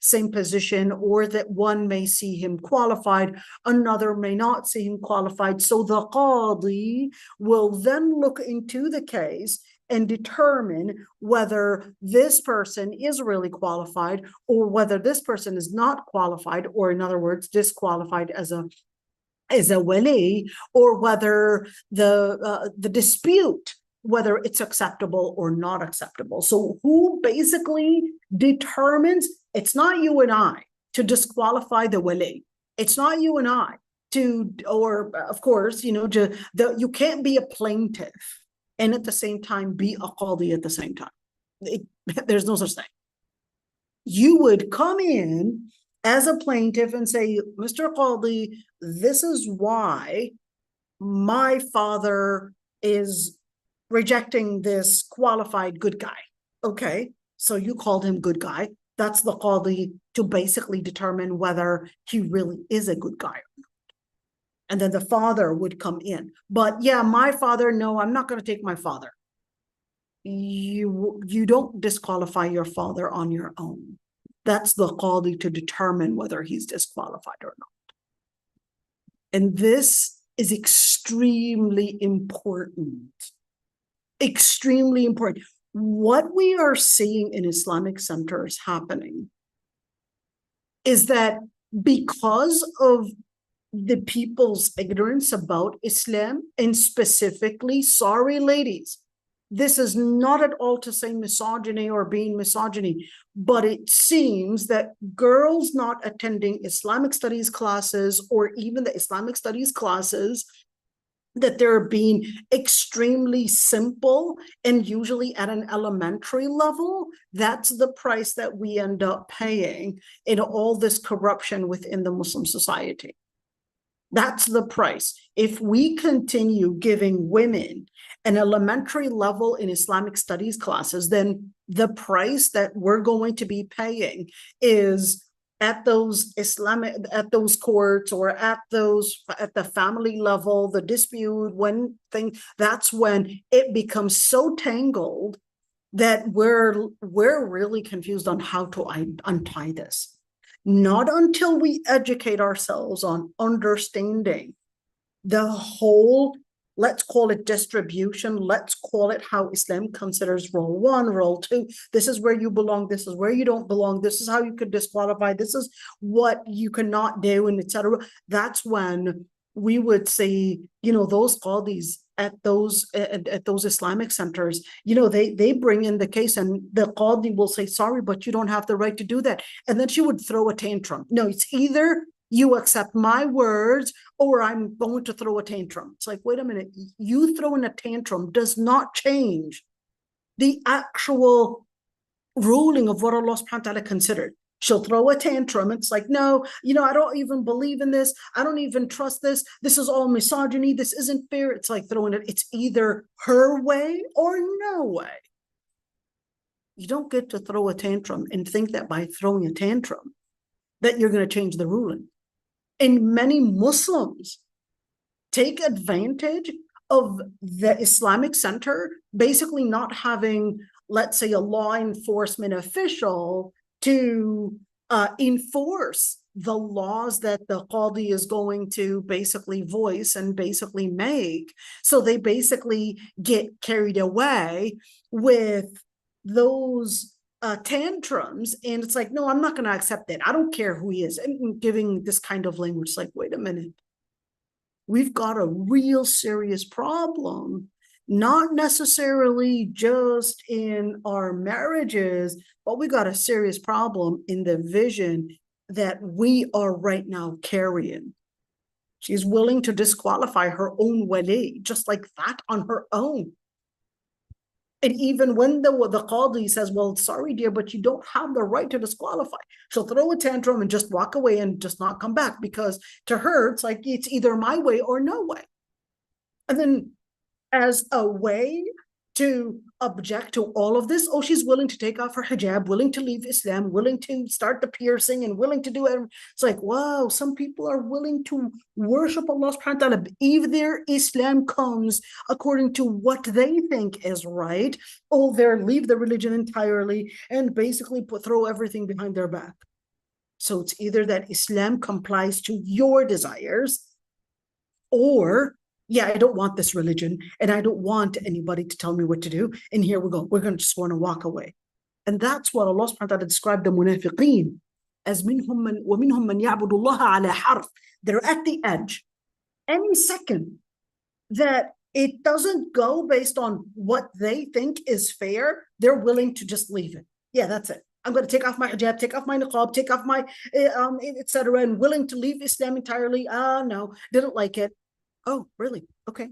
same position, or that one may see him qualified, another may not see him qualified. So the qadi will then look into the case and determine whether this person is really qualified or whether this person is not qualified, or in other words, disqualified as a waliy, or whether the dispute, whether it's acceptable or not acceptable. So who basically determines? It's not you and I to disqualify the waliy. It's not you and I to, or of course, you can't be a plaintiff and at the same time be a qadi at the same time. There's no such thing. You would come in as a plaintiff and say, Mr. Qadi, this is why my father is rejecting this qualified good guy. Okay, so you called him good guy. That's the qadi to basically determine whether he really is a good guy or not. And then the father would come in. But yeah, my father, no, I'm not going to take my father. You don't disqualify your father on your own. That's the qadi to determine whether he's disqualified or not. And this is extremely important. Extremely important. What we are seeing in Islamic centers happening is that because of the people's ignorance about Islam, and specifically, sorry ladies, this is not at all to say misogyny or being misogyny, but it seems that girls not attending Islamic studies classes or even the Islamic studies classes, that they're being extremely simple and usually at an elementary level. That's the price that we end up paying in all this corruption within the Muslim society. That's the price. If we continue giving women an elementary level in Islamic studies classes, then the price that we're going to be paying is at those courts, or at the family level, the dispute, that's when it becomes so tangled that we're really confused on how to untie this. Not until we educate ourselves on understanding the whole, let's call it distribution, let's call it how Islam considers role 1, role 2. This is where you belong, this is where you don't belong, this is how you could disqualify, this is what you cannot do, and etc. That's when we would see, those qadis at those Islamic centers, they bring in the case and the qadi will say, sorry, but you don't have the right to do that. And then she would throw a tantrum. No, it's either you accept my words or I'm going to throw a tantrum. It's like, wait a minute, you throwing a tantrum does not change the actual ruling of what Allah subhanahu wa ta'ala considered. She'll throw a tantrum. It's like, no, I don't even believe in this. I don't even trust this. This is all misogyny. This isn't fair. It's like throwing it. It's either her way or no way. You don't get to throw a tantrum and think that by throwing a tantrum that you're going to change the ruling. And many Muslims take advantage of the Islamic center basically not having, let's say, a law enforcement official to enforce the laws that the qadi is going to basically voice and basically make. So they basically get carried away with those tantrums, and it's like, no, I'm not going to accept that. I don't care who he is. And giving this kind of language, like, wait a minute, we've got a real serious problem, not necessarily just in our marriages, but we got a serious problem in the vision that we are right now carrying. She's willing to disqualify her own wali, just like that, on her own. And even when the qadi says, well, sorry, dear, but you don't have the right to disqualify, she'll throw a tantrum and just walk away and just not come back, because to her, it's like, it's either my way or no way. And then as a way to object to all of this. Oh, she's willing to take off her hijab, willing to leave Islam, willing to start the piercing, and willing to do it. It's like, wow, some people are willing to worship Allah subhanahu wa ta'ala if their Islam comes according to what they think is right. Oh, they'll leave the religion entirely and basically throw everything behind their back. So it's either that Islam complies to your desires, or yeah, I don't want this religion and I don't want anybody to tell me what to do. And here we go. We're going to just want to walk away. And that's what Allah subhanahu wa ta'ala described the munafiqeen as minhum man wa minhum man ya'budu Allah ala harf. They're at the edge. Any second that it doesn't go based on what they think is fair, they're willing to just leave it. Yeah, that's it. I'm going to take off my hijab, take off my niqab, take off my etc., and willing to leave Islam entirely. No, didn't like it. Oh, really? Okay.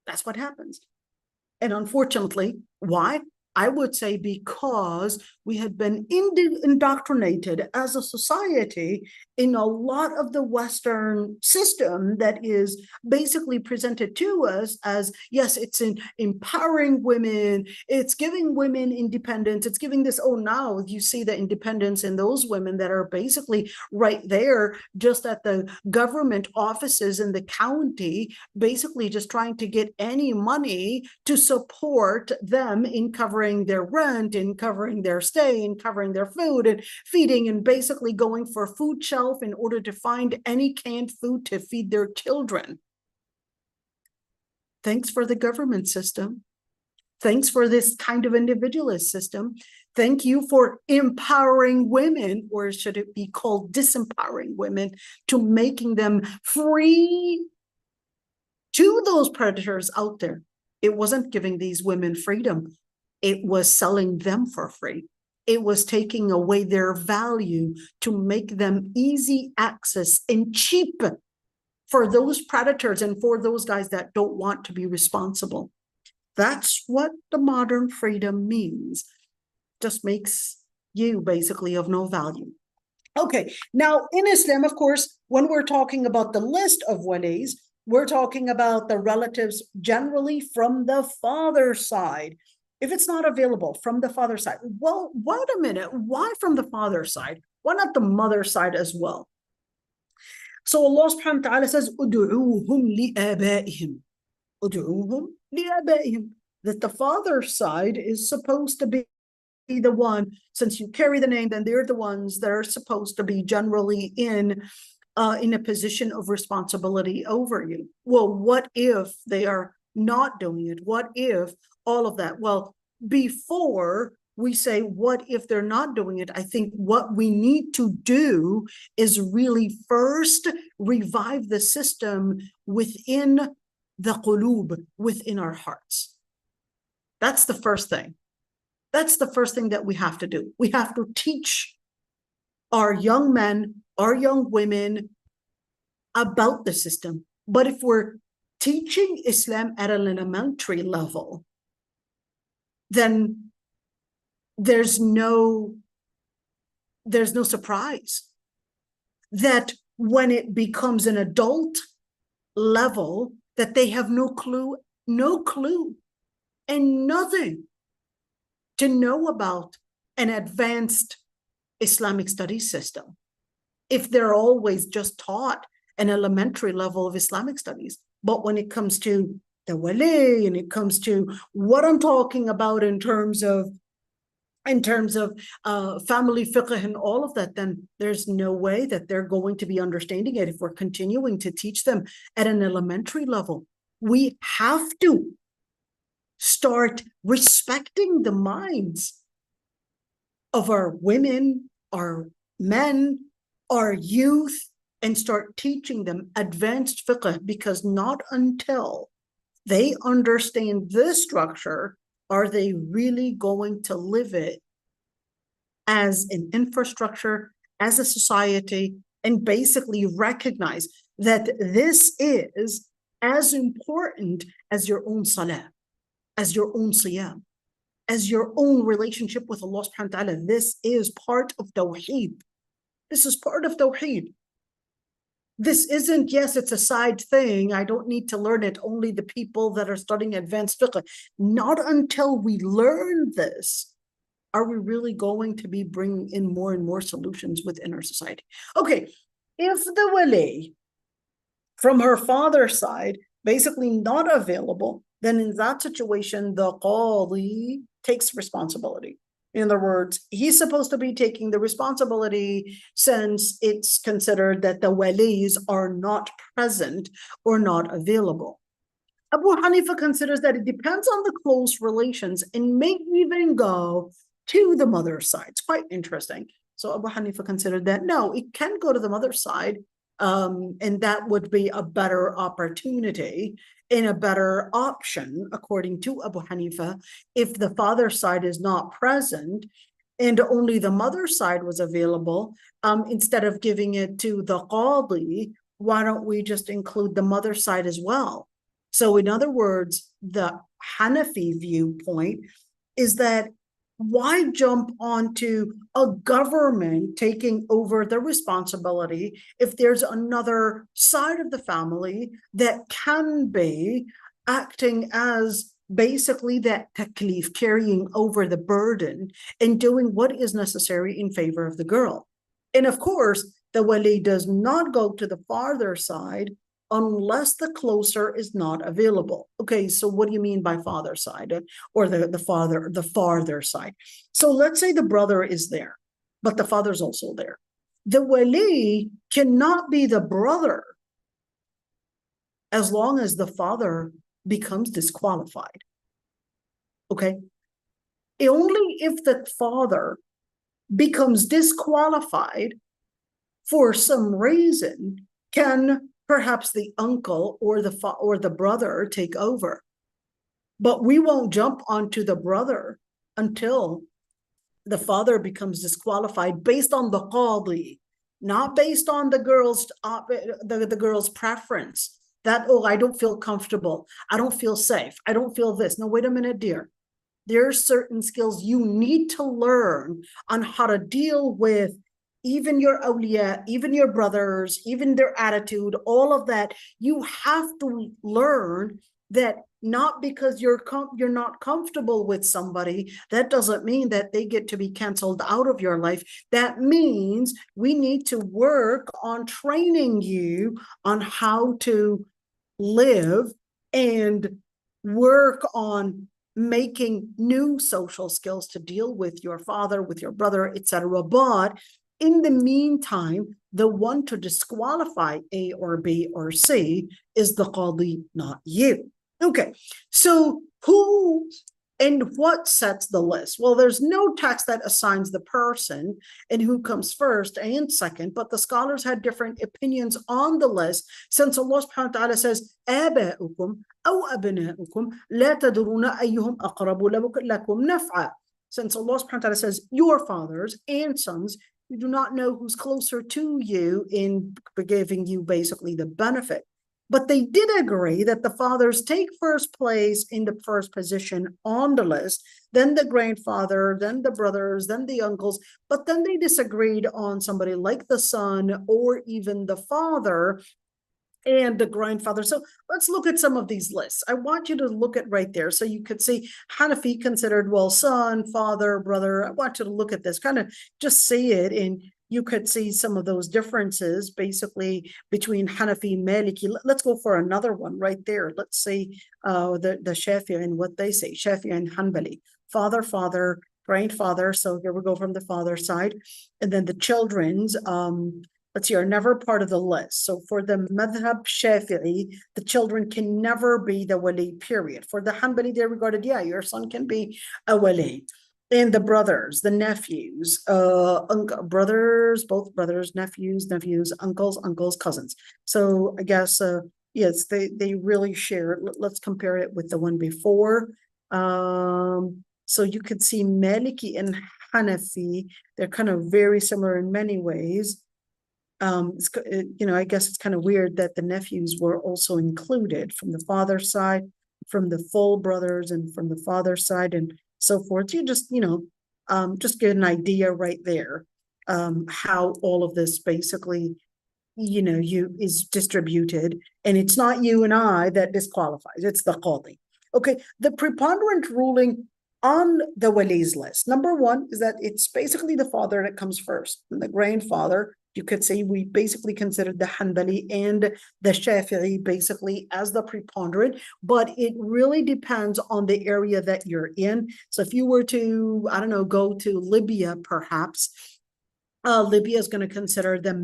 That's what happens. And unfortunately, why? I would say because we had been indoctrinated as a society in a lot of the Western system that is basically presented to us as, yes, it's empowering women, it's giving women independence, it's giving this, oh, now you see the independence in those women that are basically right there, just at the government offices in the county, basically just trying to get any money to support them in covering their rent and covering their stay and covering their food and feeding, and basically going for a food shelf in order to find any canned food to feed their children. Thanks for the government system. Thanks for this kind of individualist system. Thank you for empowering women, or should it be called disempowering women, to making them free to those predators out there. It wasn't giving these women freedom. It was selling them for free. It was taking away their value to make them easy access and cheap for those predators and for those guys that don't want to be responsible. That's what the modern freedom means. Just makes you basically of no value. Okay, now in Islam, of course, when we're talking about the list of waliys, we're talking about the relatives generally from the father's side. If it's not available from the father's side, well, wait a minute, why from the father's side? Why not the mother's side as well? So Allah subhanahu wa ta'ala says, "Ud'uuhum li'abaihim." Ud'uuhum li'abaihim. That the father's side is supposed to be the one, since you carry the name, then they're the ones that are supposed to be generally in a position of responsibility over you. Well, what if they are not doing it? What if all of that? Well, before we say what if they're not doing it, I think what we need to do is really first revive the system within the qulub, within our hearts. That's the first thing. That's the first thing that we have to do. We have to teach our young men, our young women about the system. But if we're teaching Islam at an elementary level, then there's no surprise that when it becomes an adult level, that they have no clue and nothing to know about an advanced Islamic studies system if they're always just taught an elementary level of Islamic studies. But when it comes to the waliy, and it comes to what I'm talking about in terms of family fiqh and all of that, then there's no way that they're going to be understanding it if we're continuing to teach them at an elementary level. We have to start respecting the minds of our women, our men, our youth, and start teaching them advanced fiqh, because not until they understand this structure are they really going to live it as an infrastructure, as a society, and basically recognize that this is as important as your own salah, as your own siyam, as your own relationship with Allah subhanahu wa ta'ala. This is part of tawheed. This is part of tawheed. This isn't, yes, it's a side thing. I don't need to learn it. Only the people that are studying advanced fiqh. Not until we learn this are we really going to be bringing in more and more solutions within our society. Okay, if the wali from her father's side basically not available, then in that situation, the qadi takes responsibility. In other words, he's supposed to be taking the responsibility since it's considered that the walis are not present or not available. Abu Hanifa considers that it depends on the close relations and may even go to the mother's side. It's quite interesting. So Abu Hanifa considered that, no, it can go to the mother's side, and that would be a better opportunity and a better option, according to Abu Hanifa, if the father's side is not present and only the mother's side was available, instead of giving it to the qadi, why don't we just include the mother's side as well? So in other words, the Hanafi viewpoint is that why jump onto a government taking over the responsibility if there's another side of the family that can be acting as basically that taklif, carrying over the burden and doing what is necessary in favor of the girl. And of course, the wali does not go to the farther side unless the closer is not available. Okay, so what do you mean by father side or the farther side? So let's say the brother is there, but the father's also there. The wali cannot be the brother as long as the father becomes disqualified. Okay, only if the father becomes disqualified for some reason can perhaps the uncle or the brother take over. But we won't jump onto the brother until the father becomes disqualified based on the qadi, not based on the girl's preference. That, oh, I don't feel comfortable. I don't feel safe. I don't feel this. No, wait a minute, dear. There are certain skills you need to learn on how to deal with even your awliya, even your brothers, even their attitude, all of that. You have to learn that not because you're not comfortable with somebody, that doesn't mean that they get to be canceled out of your life. That means we need to work on training you on how to live and work on making new social skills to deal with your father, with your brother, etc. But in the meantime, the one to disqualify A or B or C is the qadi, not you. Okay, so who and what sets the list? Well, there's no text that assigns the person and who comes first and second, but the scholars had different opinions on the list, since Allah subhanahu wa ta'ala says, آباؤكم أو أبناؤكم لا تدرون أيهم أقرب لكم نفعا. Since Allah subhanahu wa ta'ala says, your fathers and sons, you do not know who's closer to you in giving you basically the benefit. But they did agree that the fathers take first place in the first position on the list, then the grandfather, then the brothers, then the uncles. But then they disagreed on somebody like the son or even the father and the grandfather. So let's look at some of these lists. I want you to look at right there. So you could see Hanafi considered, well, son, father, brother. I want you to look at this, kind of just see it, and you could see some of those differences basically between Hanafi and Maliki. Let's go for another one right there. Let's see the Shafi'i and what they say, Shafi'i and Hanbali. Father, father, grandfather. So here we go from the father side. And then the children's, let's see, are never part of the list. So for the madhab Shafi'i, the children can never be the wali, period. For the Hanbali, they regarded, yeah, your son can be a wali. And the brothers, the nephews, brothers, both brothers, nephews, uncles, cousins. So I guess, yes, they really share. Let's compare it with the one before. So you could see Maliki and Hanafi, they're kind of very similar in many ways. I guess it's kind of weird that the nephews were also included from the father's side, from the full brothers, and from the father's side, and so forth. You just, just get an idea right there, how all of this basically is distributed, and it's not you and I that disqualifies, it's the qadi. Okay, the preponderant ruling on the waliy's list, number one, is that it's basically the father that comes first, and the grandfather. You could say we basically consider the Hanbali and the Shafi'i basically as the preponderant, but it really depends on the area that you're in. So if you were to, I don't know, go to Libya, perhaps, Libya is going to consider the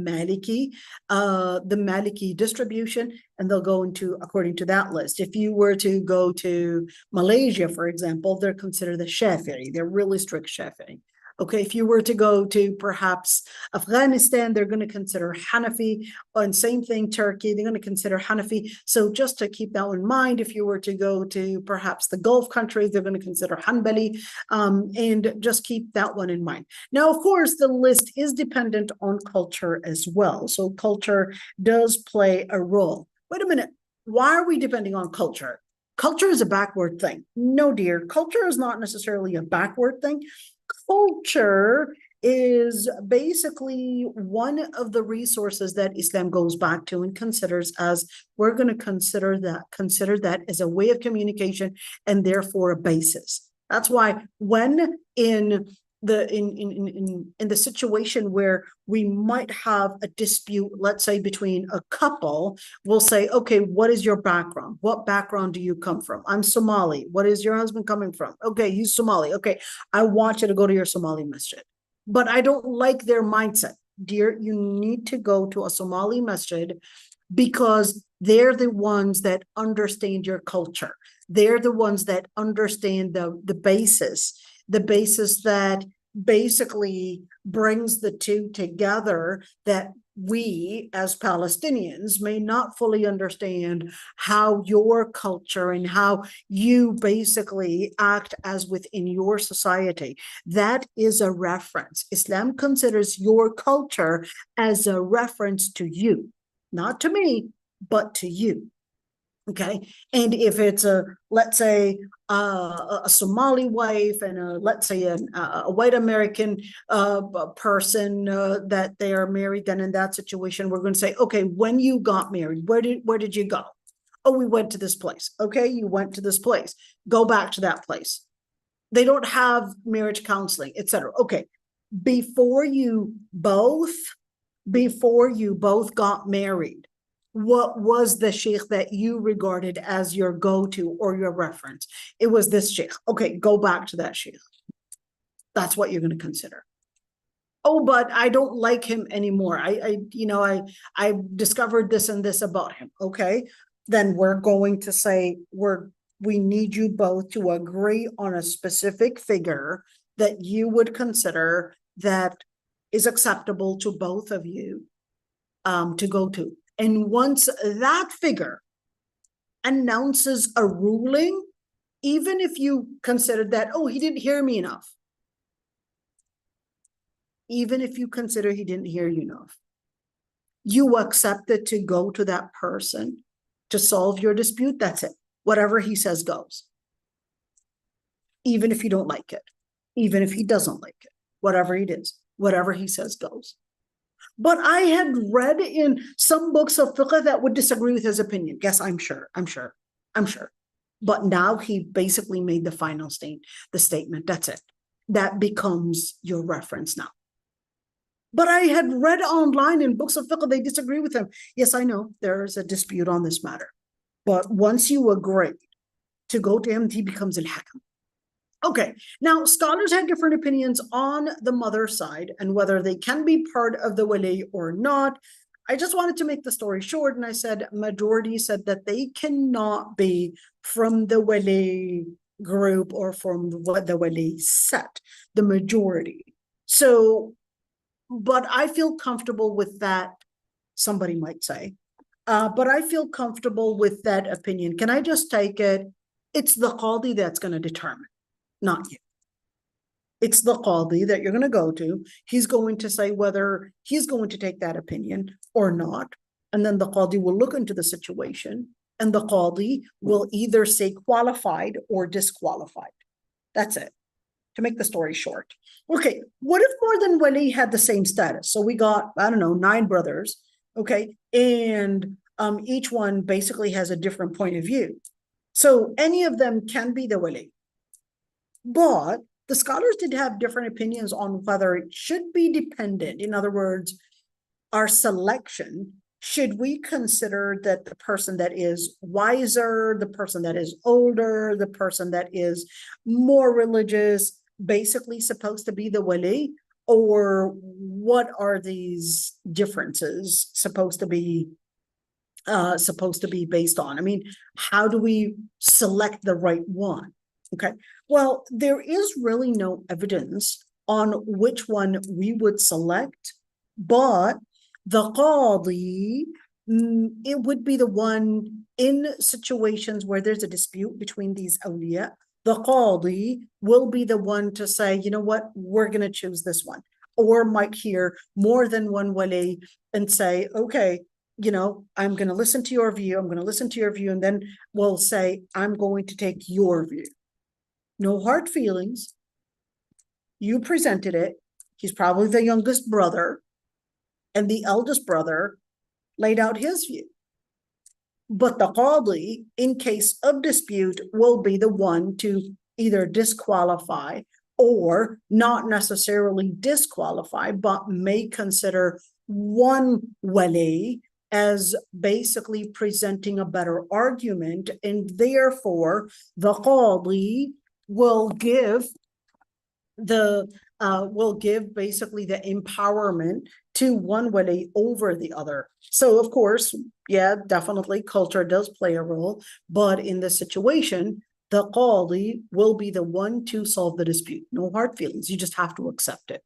Maliki distribution, and they'll go into according to that list. If you were to go to Malaysia, for example, they're considered the Shafi'i. They're really strict Shafi'i. Okay, if you were to go to perhaps Afghanistan, they're going to consider Hanafi, and same thing, Turkey, they're going to consider Hanafi. So just to keep that in mind, if you were to go to perhaps the Gulf countries, they're going to consider Hanbali, and just keep that one in mind. Now, of course, the list is dependent on culture as well. So culture does play a role. Wait a minute, why are we depending on culture? Culture is a backward thing. No, dear, culture is not necessarily a backward thing. Culture is basically one of the resources that Islam goes back to and considers as, we're going to consider that as a way of communication and therefore a basis. That's why when in the situation where we might have a dispute, let's say between a couple, we'll say, okay, what is your background? What background do you come from? I'm Somali. What is your husband coming from? Okay, he's Somali. Okay, I want you to go to your Somali masjid, but I don't like their mindset. Dear, you need to go to a Somali masjid because they're the ones that understand your culture. They're the ones that understand the basis that basically brings the two together, that we as Palestinians may not fully understand how your culture and how you basically act as within your society. That is a reference. Islam considers your culture as a reference to you, not to me, but to you. Okay, and if it's let's say a Somali wife and let's say a white American person that they are married, then in that situation we're going to say, okay, when you got married, where did you go? Oh, we went to this place. Okay, you went to this place. Go back to that place. They don't have marriage counseling, etc. Okay, before you both got married, what was the sheikh that you regarded as your go-to or your reference? It was this sheikh. Okay, go back to that sheikh. That's what you're going to consider. Oh, but I don't like him anymore. I discovered this and this about him. Okay, then we're going to say we need you both to agree on a specific figure that you would consider that is acceptable to both of you to go to. And once that figure announces a ruling, even if you consider that, oh, he didn't hear me enough, even if you consider he didn't hear you enough, you accept it to go to that person to solve your dispute. That's it. Whatever he says goes. Even if you don't like it, even if he doesn't like it, whatever it is, whatever he says goes. But I had read in some books of fiqh that would disagree with his opinion. Yes, I'm sure. But now he basically made the final statement. That's it. That becomes your reference now. But I had read online in books of fiqh, they disagree with him. Yes, I know there's a dispute on this matter. But once you agree to go to him, he becomes al-hakam. Okay, now scholars have different opinions on the mother side and whether they can be part of the waliy or not. I just wanted to make the story short, and I said majority said that they cannot be from the waliy group or from what the waliy set, the majority. So, but I feel comfortable with that, somebody might say, but I feel comfortable with that opinion. Can I just take it? It's the qadi that's going to determine. Not you. It's the qadi that you're going to go to. He's going to say whether he's going to take that opinion or not. And then the qadi will look into the situation, and the qadi will either say qualified or disqualified. That's it, to make the story short. Okay, what if more than wali had the same status? So we got, I don't know, 9 brothers, okay? And each one basically has a different point of view. So any of them can be the wali. But the scholars did have different opinions on whether it should be dependent. In other words, our selection, should we consider that the person that is wiser, the person that is older, the person that is more religious, basically supposed to be the wali? Or what are these differences supposed to be based on? I mean, how do we select the right one? Okay, well, there is really no evidence on which one we would select, but the qadi, it would be the one in situations where there's a dispute between these awliya. The qadi will be the one to say, you know what, we're going to choose this one. Or might hear more than one wali and say, okay, you know, I'm going to listen to your view, I'm going to listen to your view, and then we'll say, I'm going to take your view. No hard feelings. You presented it. He's probably the youngest brother, and the eldest brother laid out his view. But the qadi, in case of dispute, will be the one to either disqualify or not necessarily disqualify, but may consider one wali as basically presenting a better argument, and therefore the qadi will give basically the empowerment to one wali over the other. So of course, yeah, definitely culture does play a role, but in this situation, the qadi will be the one to solve the dispute. No hard feelings, you just have to accept it.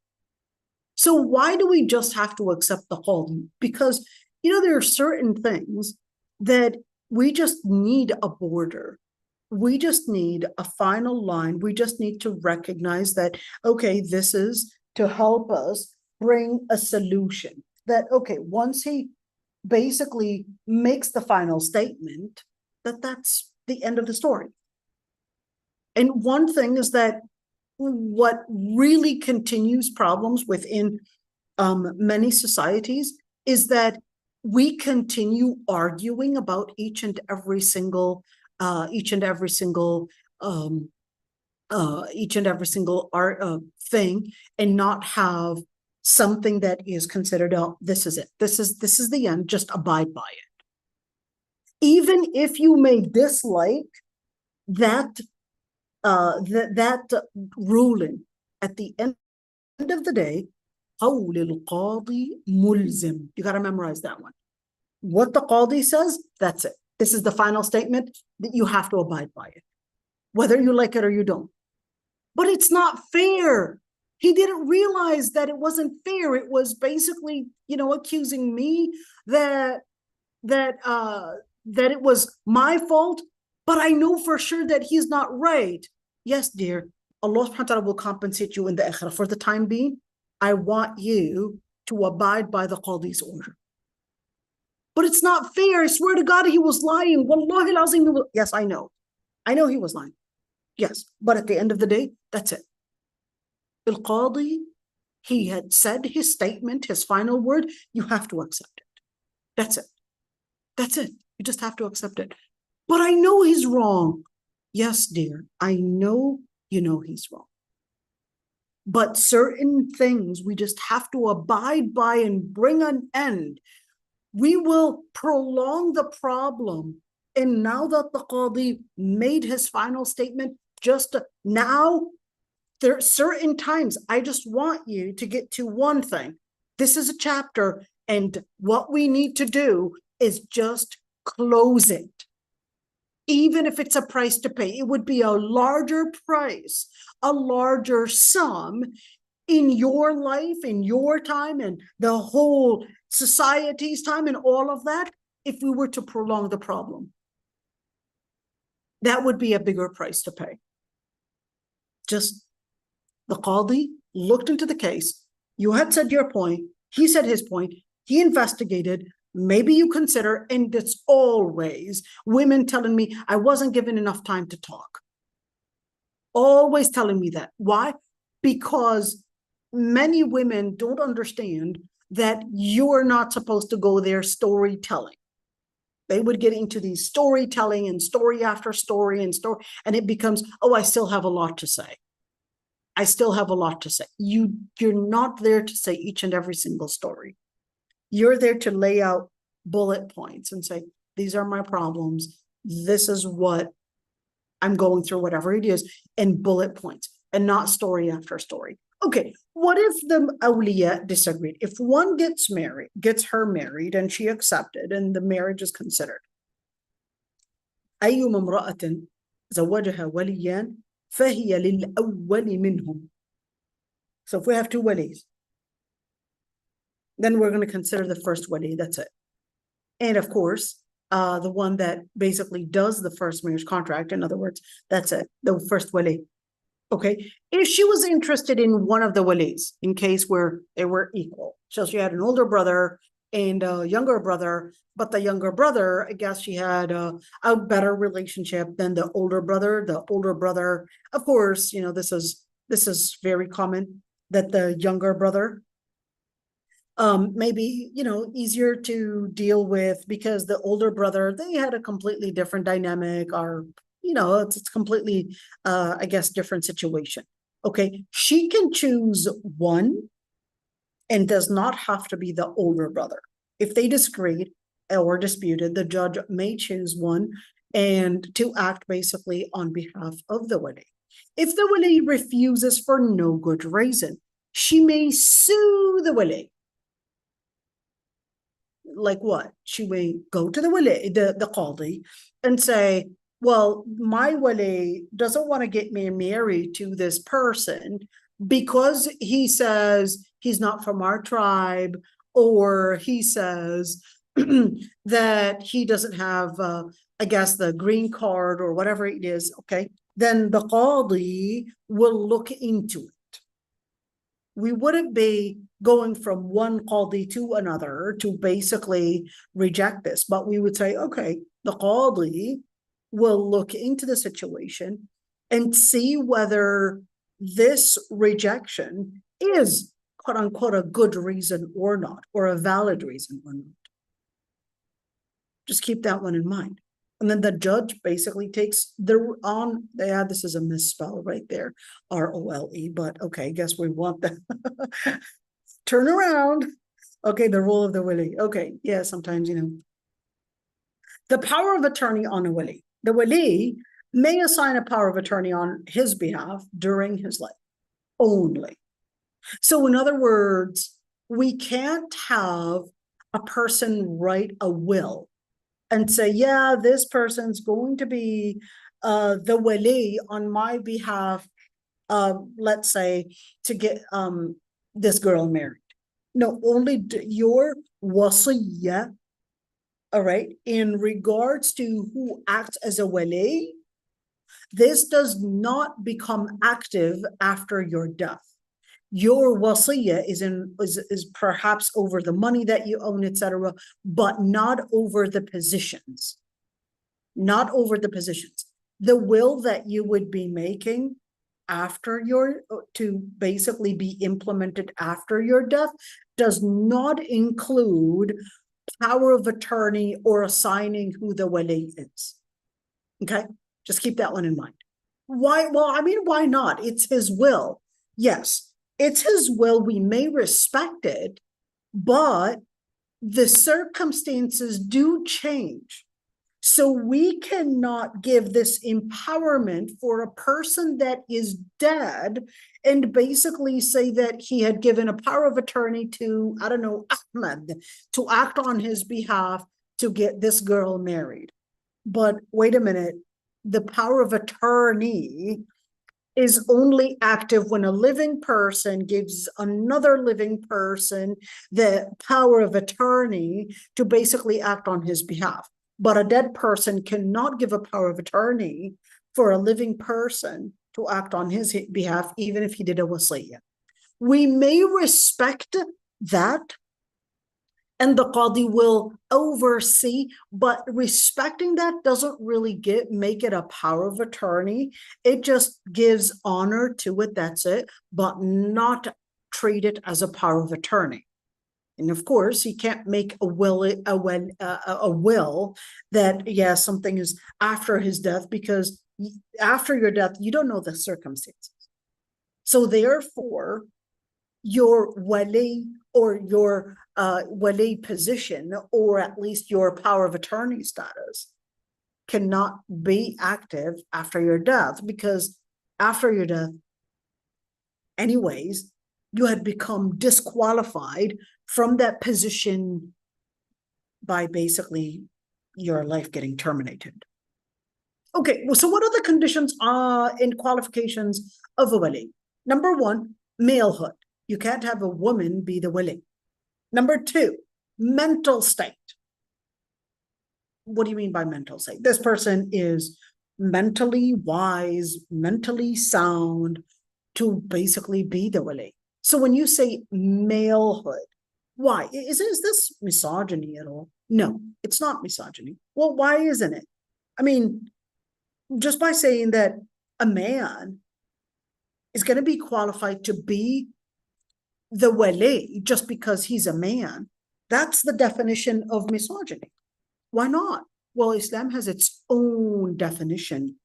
So why do we just have to accept the qadi? Because, you know, there are certain things that we just need a border. We just need a final line. We just need to recognize that, okay, this is to help us bring a solution. That, okay, once he basically makes the final statement, that's the end of the story. And one thing is that what really continues problems within many societies is that we continue arguing about each and every single thing, and not have something that is considered, oh, this is it, this is the end, just abide by it. Even if you may dislike that ruling, at the end of the day, قول القاضي ملزم. You got to memorize that one. What the qadi says, that's it. This is the final statement, that you have to abide by it, whether you like it or you don't. But it's not fair. He didn't realize that it wasn't fair. It was basically, you know, accusing me that it was my fault, but I know for sure that he's not right. Yes, dear, Allah subhanahu wa ta'ala will compensate you in the akhirah. For the time being, I want you to abide by the qadi's order. But it's not fair. I swear to God, he was lying. Wallahi al-azim. Yes, I know. I know he was lying. Yes, but at the end of the day, that's it. Al-Qadi, he had said his statement, his final word. You have to accept it. That's it. That's it. You just have to accept it. But I know he's wrong. Yes, dear, I know you know he's wrong. But certain things we just have to abide by and bring an end. We will prolong the problem. And now that the qadi made his final statement, just now, there are certain times, I just want you to get to one thing. This is a chapter, and what we need to do is just close it. Even if it's a price to pay, it would be a larger price, a larger sum in your life, in your time, and the whole society's time, and all of that, if we were to prolong the problem. That would be a bigger price to pay. Just the qadi looked into the case. You had said your point. He said his point. He investigated. Maybe you consider, and it's always women telling me I wasn't given enough time to talk. Always telling me that. Why? Because many women don't understand that you're not supposed to go there storytelling. They would get into these storytelling and story after story and story, and it becomes, oh, I still have a lot to say. I still have a lot to say. You're not there to say each and every single story. You're there to lay out bullet points and say, these are my problems. This is what I'm going through, whatever it is, and bullet points, and not story after story. Okay, what if the awliya disagreed? If one gets her married, and she accepted, and the marriage is considered. أيما امرأة زوجها وليان فهي للأول منهم. So if we have two waliys, then we're going to consider the first wali, that's it. And of course, the one that basically does the first marriage contract, in other words, that's it, the first wali. Okay, if she was interested in one of the walis, in case where they were equal, so she had an older brother and a younger brother, but the younger brother, I guess she had a better relationship than the older brother. The older brother, of course, you know, this is very common, that the younger brother maybe, you know, easier to deal with, because the older brother, they had a completely different dynamic, or, you know, it's completely, I guess, different situation. Okay, she can choose one and does not have to be the older brother. If they disagreed or disputed, the judge may choose one and to act basically on behalf of the wali. If the wali refuses for no good reason, she may sue the wali. Like what? She may go to the wali, the qadi, and say, well, my wali doesn't want to get me married to this person because he says he's not from our tribe, or he says that he doesn't have, I guess, the green card or whatever it is. Okay, then the qadi will look into it. We wouldn't be going from one qadi to another to basically reject this, but we would say, okay, the qadi will look into the situation and see whether this rejection is, quote unquote, a good reason or not, or a valid reason or not. Just keep that one in mind. And then the judge basically takes this is a misspell right there, R-O-L-E, but okay, I guess we want that. Turn around. Okay, the role of the wali. Okay, yeah, sometimes, you know. The power of attorney on a wali. The wali may assign a power of attorney on his behalf during his life only. So in other words, we can't have a person write a will and say, yeah, this person's going to be the wali on my behalf, let's say, to get this girl married. No, only your wasiyya, all right, in regards to who acts as a wali, this does not become active after your death. Your wasiyya is perhaps over the money that you own, etc., but not over the positions. Not over the positions. The will that you would be making after to basically be implemented after your death does not include power of attorney or assigning who the wali is. Okay, just keep that one in mind. Why? Well, I mean, why not? It's his will. Yes, it's his will. We may respect it, but the circumstances do change. So we cannot give this empowerment for a person that is dead and basically say that he had given a power of attorney to, I don't know, Ahmed, to act on his behalf to get this girl married. But wait a minute, the power of attorney is only active when a living person gives another living person the power of attorney to basically act on his behalf. But a dead person cannot give a power of attorney for a living person to act on his behalf, even if he did a wasiyah. We may respect that, and the qadi will oversee, but respecting that doesn't really make it a power of attorney. It just gives honor to it, that's it, but not treat it as a power of attorney. And of course, he can't make a will that, yeah, something is after his death, because after your death, you don't know the circumstances. So therefore, your waliy or your waliy position, or at least your power of attorney status, cannot be active after your death, because after your death, anyways, you had become disqualified from that position by basically your life getting terminated. Okay, well, so what are the conditions and qualifications of a wali? Number one, malehood. You can't have a woman be the wali. Number two, mental state. What do you mean by mental state? This person is mentally wise, mentally sound to basically be the wali. So when you say malehood, why? Is this misogyny at all? No, it's not misogyny. Well, why isn't it? I mean, just by saying that a man is going to be qualified to be the wali just because he's a man, that's the definition of misogyny. Why not? Well, Islam has its own definition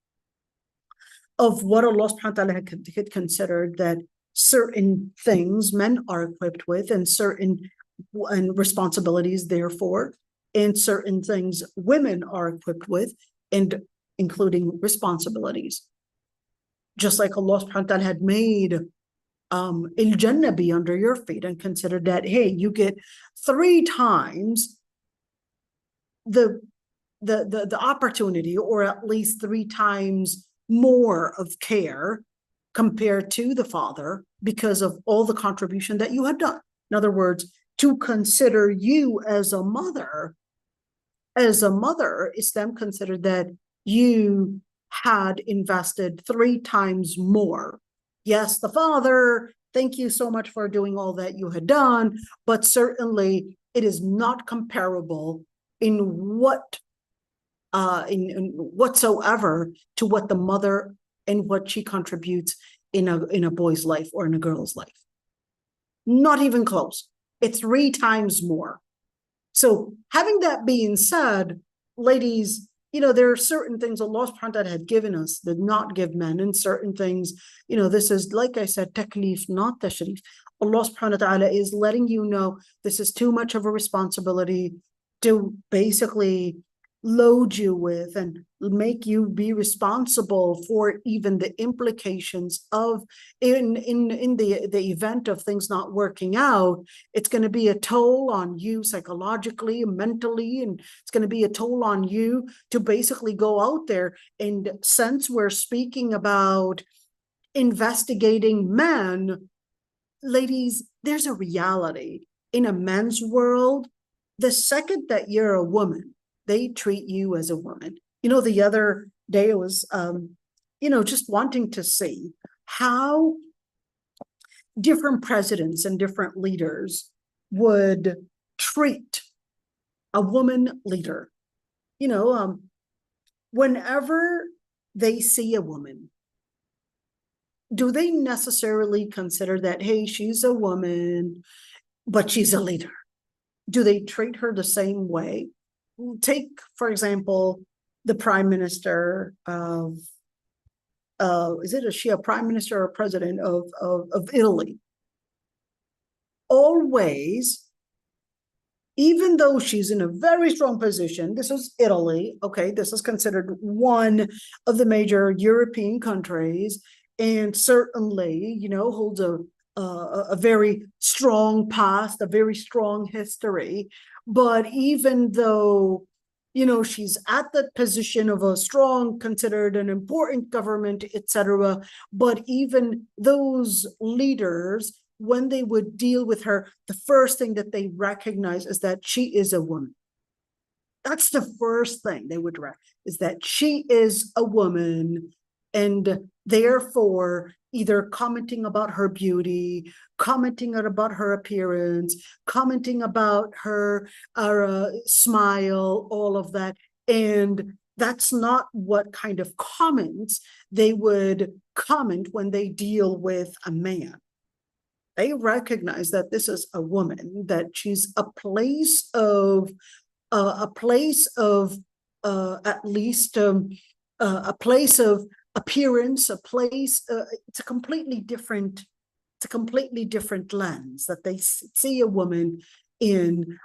of what Allah subhanahu wa ta'ala had considered that certain things men are equipped with, and certain responsibilities, therefore, and certain things women are equipped with, and including responsibilities. Just like Allah subhanahu wa ta'ala had made al-Jannah be under your feet and considered that, hey, you get 3 times the opportunity, or at least 3 times more of care compared to the father, because of all the contribution that you had done. In other words, to consider you as a mother, Islam considered that you had invested 3 times more. Yes, the father, thank you so much for doing all that you had done, but certainly it is not comparable in whatsoever to what the mother and what she contributes in a boy's life or in a girl's life. Not even close. It's 3 times more. So having that being said, ladies, there are certain things Allah subhanahu wa ta'ala had given us that not give men, and certain things, this is, like I said, taklif, not tashrif. Allah subhanahu wa ta'ala is letting you know this is too much of a responsibility to basically load you with and make you be responsible for even the implications of in the event of things not working out. It's going to be a toll on you psychologically, mentally, and it's going to be a toll on you to basically go out there. And since we're speaking about investigating men, ladies, there's a reality in a men's world. The second that you're a woman, they treat you as a woman. The other day I was, just wanting to see how different presidents and different leaders would treat a woman leader. Whenever they see a woman, do they necessarily consider that, hey, she's a woman, but she's a leader? Do they treat her the same way? Take, for example, the prime minister of, is she a prime minister or president of Italy? Always, even though she's in a very strong position, this is Italy, okay, this is considered one of the major European countries, and certainly, holds a very strong past, a very strong history. But even though, she's at the position of a strong, considered an important government, etc., but even those leaders, when they would deal with her, the first thing that they recognize is that she is a woman. That's the first thing they would recognize, is that she is a woman, and therefore either commenting about her beauty, commenting about her appearance, commenting about her smile, all of that. And that's not what kind of comments they would comment when they deal with a man. They recognize that this is a woman, that she's a place of at least a place of appearance, a place. It's a completely different lens that they see a woman in,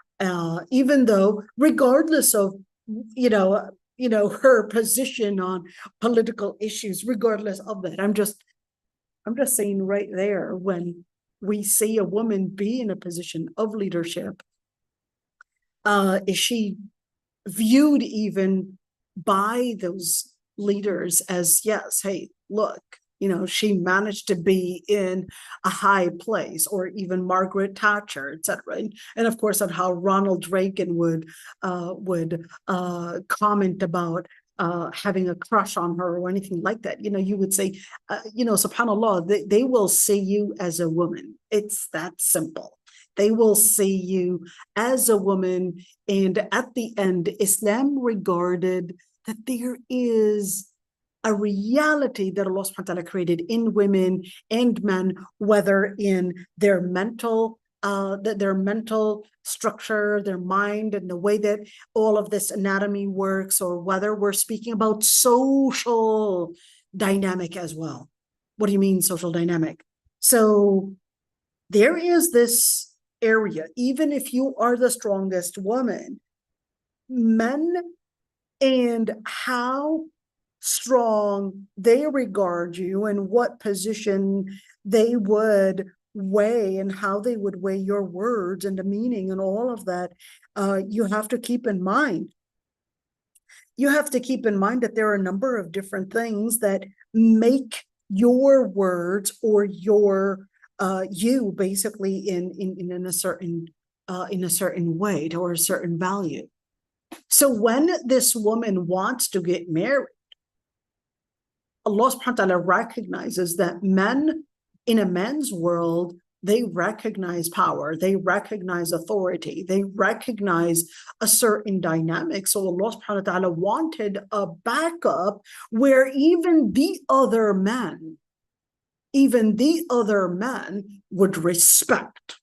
even though, regardless of her position on political issues, regardless of that. I'm just saying right there, when we see a woman be in a position of leadership, is she viewed even by those leaders as, yes, hey, look, she managed to be in a high place, or even Margaret Thatcher, etc. And of course, on how Ronald Reagan would comment about having a crush on her or anything like that. You would say, subhanAllah, they will see you as a woman. It's that simple. They will see you as a woman. And at the end, Islam regarded that there is a reality that Allah subhanahu wa ta'ala created in women and men, whether in their mental structure, their mind, and the way that all of this anatomy works, or whether we're speaking about social dynamic as well. What do you mean social dynamic? So there is this area, even if you are the strongest woman, men and how strong they regard you and what position they would weigh and how they would weigh your words and the meaning and all of that, you have to keep in mind. You have to keep in mind that there are a number of different things that make your words or your you basically in a certain way or a certain value. So when this woman wants to get married, Allah subhanahu wa ta'ala recognizes that men, in a man's world, they recognize power, they recognize authority, they recognize a certain dynamic. So Allah subhanahu wa ta'ala wanted a backup where even the other men would respect.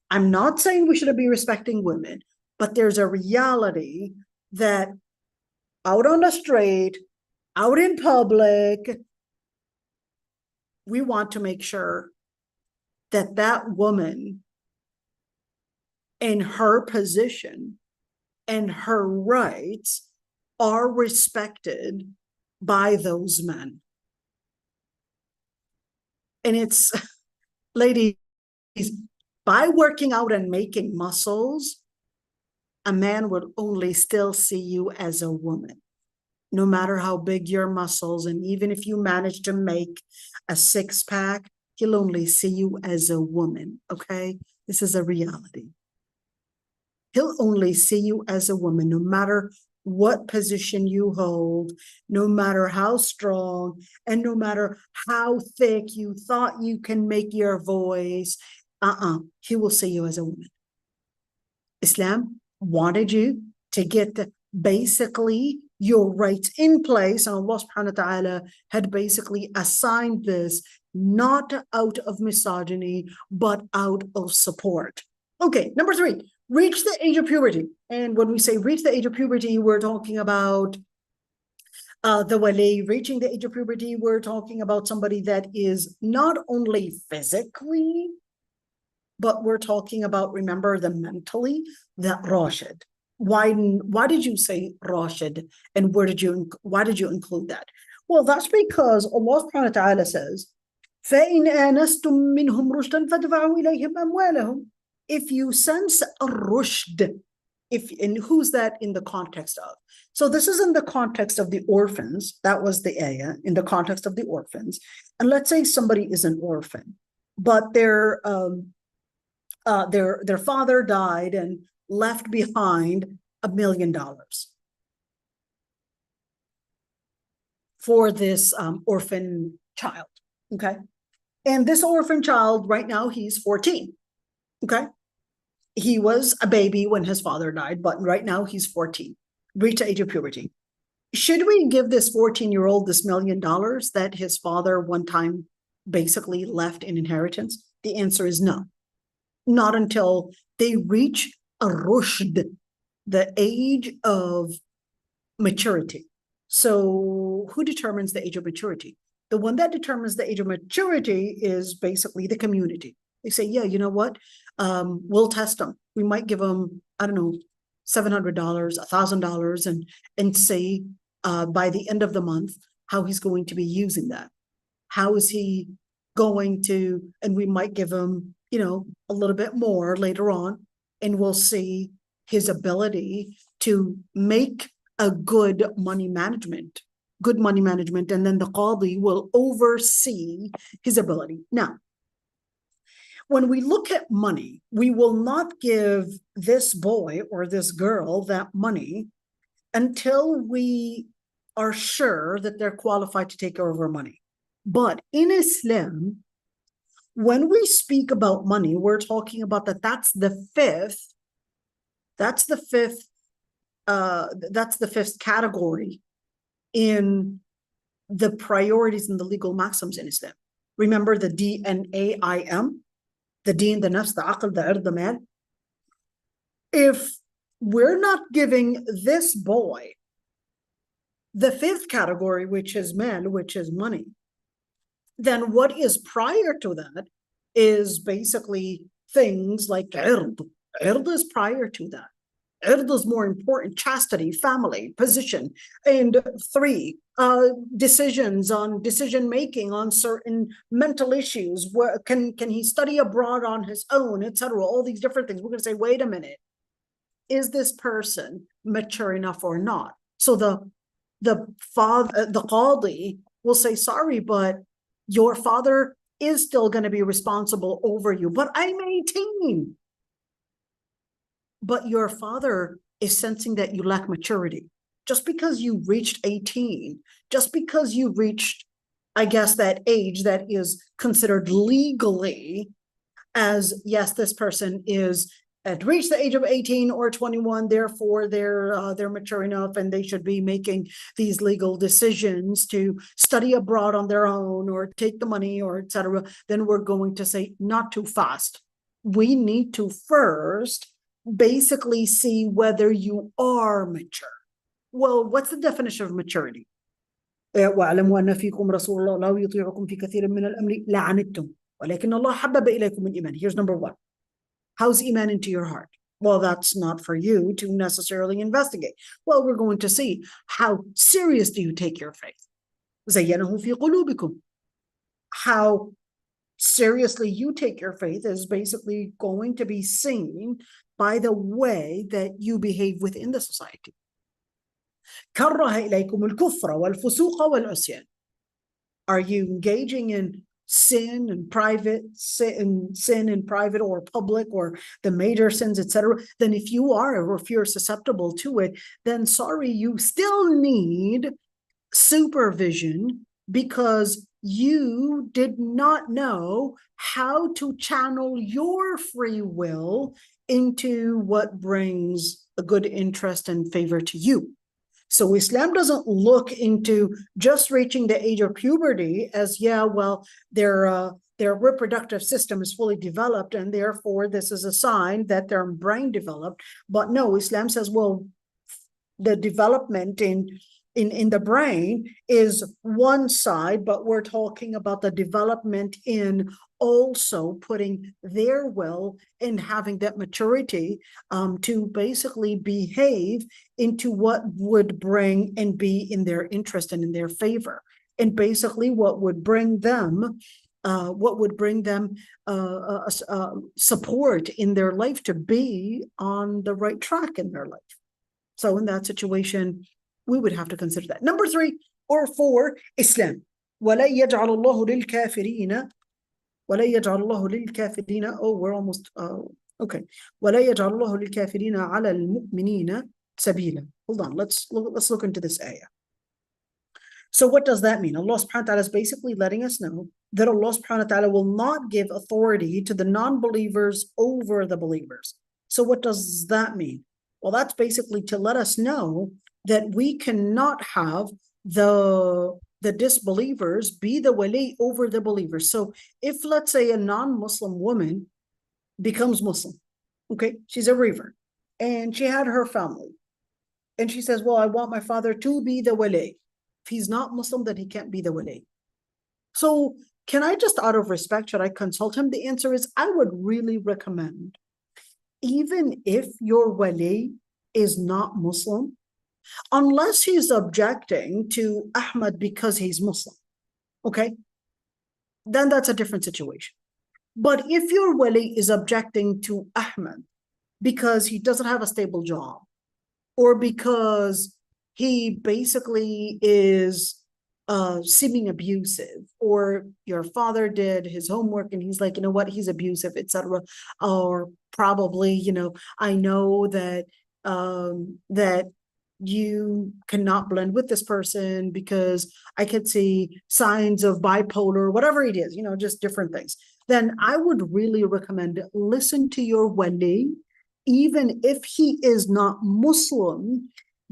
I'm not saying we shouldn't be respecting women, but there's a reality that out on the street, out in public, we want to make sure that that woman in her position and her rights are respected by those men. And it's, ladies, by working out and making muscles, a man will only still see you as a woman. No matter how big your muscles, and even if you manage to make a six-pack, he'll only see you as a woman, okay? This is a reality. He'll only see you as a woman, no matter what position you hold, no matter how strong, and no matter how thick you thought you can make your voice, he will see you as a woman. Islam wanted you to get basically your rights in place, and Allah subhanahu wa ta'ala had basically assigned this not out of misogyny, but out of support. Okay, number 3, reach the age of puberty. And when we say reach the age of puberty, we're talking about the waliy. Reaching the age of puberty, we're talking about somebody that is not only physically, but we're talking about, remember, the mentally, the rashid. Why did you say rashid, and why did you include that? Well, that's because Allah subhanahu wa ta'ala says, فَإِنْ آنَسْتُم مِّنْهُمْ رُشْدًا فَادْفَعُوا إِلَيْهِمْ أَمْوَالَهُم. If you sense a rushd, and who's that in the context of? So this is in the context of the orphans. That was the ayah, in the context of the orphans. And let's say somebody is an orphan, but their father died and left behind $1 million for this orphan child, okay? And this orphan child, right now, he's 14, okay? He was a baby when his father died, but right now he's 14, reached the age of puberty. Should we give this 14-year-old this $1 million that his father one time basically left in inheritance? The answer is no. Not until they reach a rushd, the age of maturity. So who determines the age of maturity? The one that determines the age of maturity is basically the community. They say, yeah, you know what? We'll test them. We might give them, I don't know, $700, $1,000, and say by the end of the month how he's going to be using that. How is he going to, and we might give him, you know, a little bit more later on, and we'll see his ability to make a good money management, and then the qadi will oversee his ability. Now, when we look at money, we will not give this boy or this girl that money until we are sure that they're qualified to take over money. But in Islam, when we speak about money, we're talking about that's the fifth category in the priorities and the legal maxims in Islam. Remember the D-N-A-I-M, the deen, the nafs, the aql, the ird, the mal. If we're not giving this boy the fifth category, which is mal, which is money, then what is prior to that is basically things like ird. Ird is prior to that. Ird is more important: chastity, family, position. And 3, decisions on decision making on certain mental issues. Where can he study abroad on his own, etc. All these different things. We're going to say, wait a minute, is this person mature enough or not? So the qadi will say, sorry, but your father is still going to be responsible over you, but I'm 18. But your father is sensing that you lack maturity. Just because you reached 18, just because you reached, I guess, that age that is considered legally as, yes, this person is at reached the age of 18 or 21, therefore they're mature enough and they should be making these legal decisions to study abroad on their own or take the money or etc. Then we're going to say, not too fast. We need to first basically see whether you are mature. Well, what's the definition of maturity? واعلموا أن فيكم رسول الله لا يطيعكم في كثير من الأمر لعنتم ولكن الله حبب إليكم الإيمان. Here's number 1. How's Iman into your heart? Well, that's not for you to necessarily investigate. Well, we're going to see, how serious do you take your faith? زينه في قلوبكم. How seriously you take your faith is basically going to be seen by the way that you behave within the society. كره إليكم الكفر والفسوق والعصيان. Are you engaging in sin in private, sin in private or public, or the major sins, etc.? Then if you are, or if you're susceptible to it, then sorry, you still need supervision, because you did not know how to channel your free will into what brings a good interest and favor to you. So Islam doesn't look into just reaching the age of puberty as, yeah, well, their reproductive system is fully developed and therefore this is a sign that their brain developed. But no, Islam says, well, the development in the brain is one side, but we're talking about the development in also putting their will and having that maturity to basically behave into what would bring and be in their interest and in their favor, and basically what would bring them support in their life to be on the right track in their life. So in that situation, we would have to consider that. Number 3 or 4, Islam. وَلَا يَجْعَلُ اللَّهُ لِلْكَافِرِينَ وَلَا يَجْعَلُ اللَّهُ لِلْكَافِرِينَ. Oh, we're almost, okay. وَلَا يَجْعَلُ اللَّهُ لِلْكَافِرِينَ عَلَى الْمُؤْمِنِينَ سَبِيلًا. Hold on, let's look into this ayah. So what does that mean? Allah subhanahu wa ta'ala is basically letting us know that Allah subhanahu wa ta'ala will not give authority to the non-believers over the believers. So what does that mean? Well, that's basically to let us know that we cannot have the the disbelievers be the wali over the believers. So if, let's say, a non-Muslim woman becomes Muslim, okay, she's a reaver, and she had her family, and she says, well, I want my father to be the wali. If he's not Muslim, then he can't be the wali. So can I just, out of respect, should I consult him? The answer is, I would really recommend, even if your wali is not Muslim, unless he's objecting to Ahmad because he's Muslim, okay, then that's a different situation. But if your wali is objecting to Ahmad because he doesn't have a stable job, or because he basically is seeming abusive, or your father did his homework and he's like, you know what, he's abusive, etc., or probably, you know, I know that that you cannot blend with this person because I could see signs of bipolar, whatever it is, you know, just different things, then I would really recommend listen to your wali, even if he is not Muslim,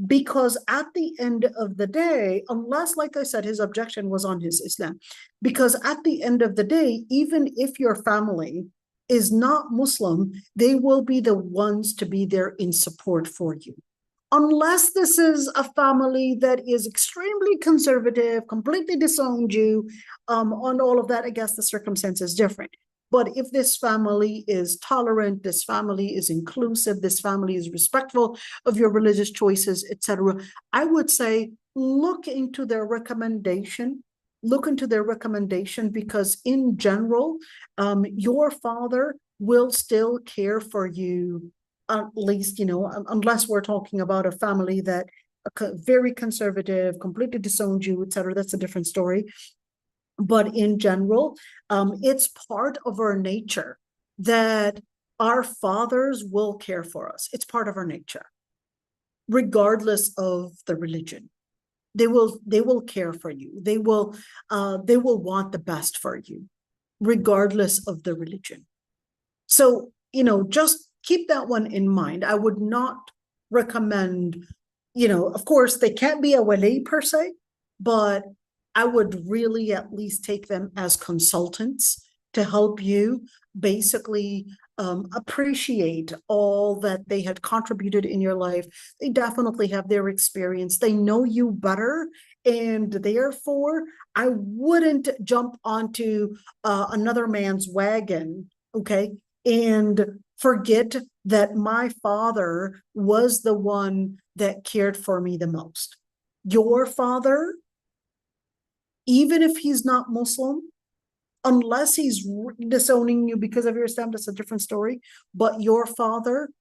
because at the end of the day, unless, like I said, his objection was on his Islam, because at the end of the day, even if your family is not Muslim, they will be the ones to be there in support for you. Unless this is a family that is extremely conservative, completely disowned you, on all of that, I guess the circumstance is different. But if this family is tolerant, this family is inclusive, this family is respectful of your religious choices, etc., I would say look into their recommendation. Look into their recommendation, because in general, your father will still care for you, at least, you know, unless we're talking about a family that very conservative, completely disowned you, etc. That's a different story. But in general, it's part of our nature that our fathers will care for us. It's part of our nature, regardless of the religion. They will care for you. They will want the best for you, regardless of the religion. So, you know, just keep that one in mind. I would not recommend, you know, of course, they can't be a wali per se, but I would really at least take them as consultants to help you basically appreciate all that they had contributed in your life. They definitely have their experience. They know you better, and therefore I wouldn't jump onto another man's wagon, okay, and forget that my father was the one that cared for me the most. Your father, even if he's not Muslim, unless he's disowning you because of your Islam, that's a different story. But your father,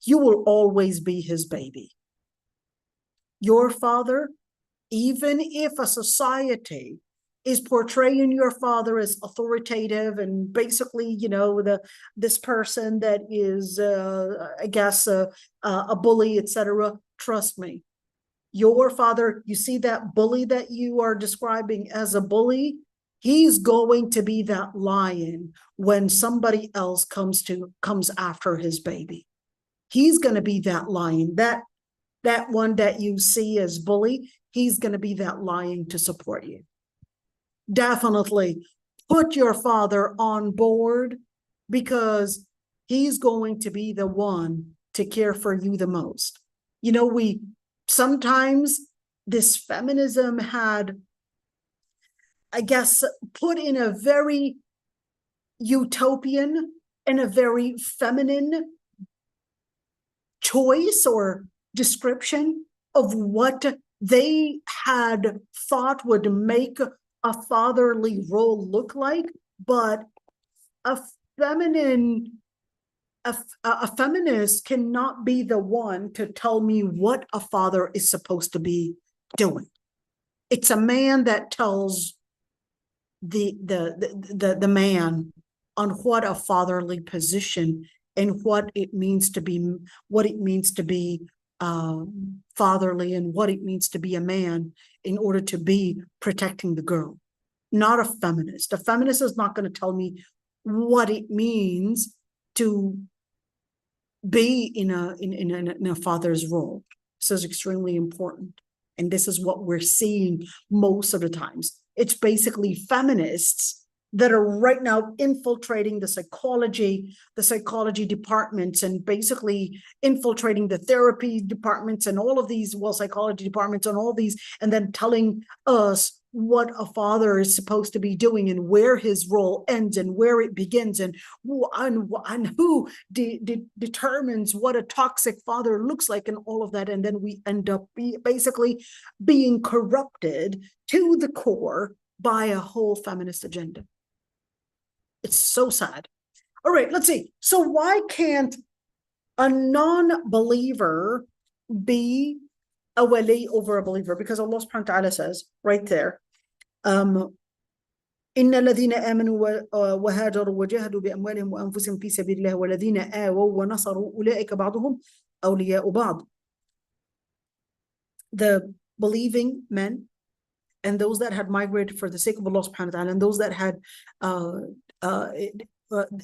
you will always be his baby. Your father, even if a society is portraying your father as authoritative and basically, you know, this person that is, I guess, a bully, etc., trust me, your father, you see that bully that you are describing as a bully, he's going to be that lion when somebody else comes after his baby. He's going to be that lion, that one that you see as bully, he's going to be that lion to support you. Definitely put your father on board, because he's going to be the one to care for you the most. You know, sometimes this feminism had, I guess, put in a very utopian and a very feminine choice or description of what they had thought would make a fatherly role look like. But a feminist cannot be the one to tell me what a father is supposed to be doing. It's a man that tells the man on what a fatherly position and what it means to be fatherly, and what it means to be a man in order to be protecting the girl. Not a feminist. A feminist is not going to tell me what it means to be in a father's role. This is extremely important. And this is what we're seeing most of the times. It's basically feminists that are right now infiltrating the psychology departments, and basically infiltrating the therapy departments and all of these, psychology departments and all these, and then telling us what a father is supposed to be doing and where his role ends and where it begins, and who determines what a toxic father looks like and all of that. And then we end up basically being corrupted to the core by a whole feminist agenda. It's so sad. All right, let's see. So why can't a non-believer be a wali over a believer? Because Allah subhanahu wa ta'ala says right there, إن الذين آمنوا وهاجروا وجاهدوا بأموالهم وأنفسهم في سبيل الله والذين آووا ونصروا أولئك بعضهم أولياء بعض. The believing men and those that had migrated for the sake of Allah subhanahu wa ta'ala, and those that had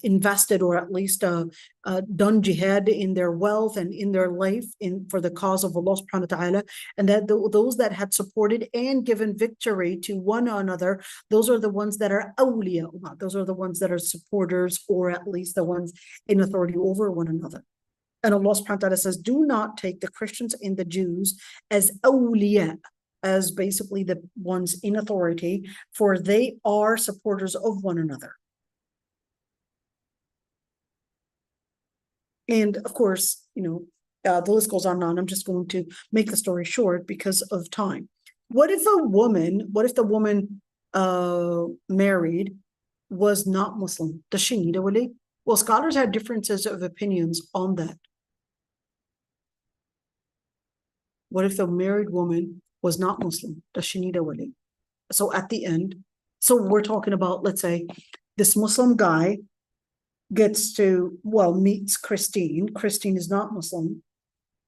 invested, or at least done jihad in their wealth and in their life for the cause of Allah subhanahu wa ta'ala, and that those that had supported and given victory to one another, those are the ones that are awliya. Those are the ones that are supporters, or at least the ones in authority over one another. And Allah subhanahu wa ta'ala says, do not take the Christians and the Jews as awliya, as basically the ones in authority, for they are supporters of one another. And of course, the list goes on and on. I'm just going to make the story short because of time. What if the woman married was not Muslim? Does she need a wali? Well, scholars had differences of opinions on that. What if the married woman was not Muslim? Does she need a wali? So at the end, so we're talking about, let's say, this Muslim guy meets Christine. Christine is not Muslim,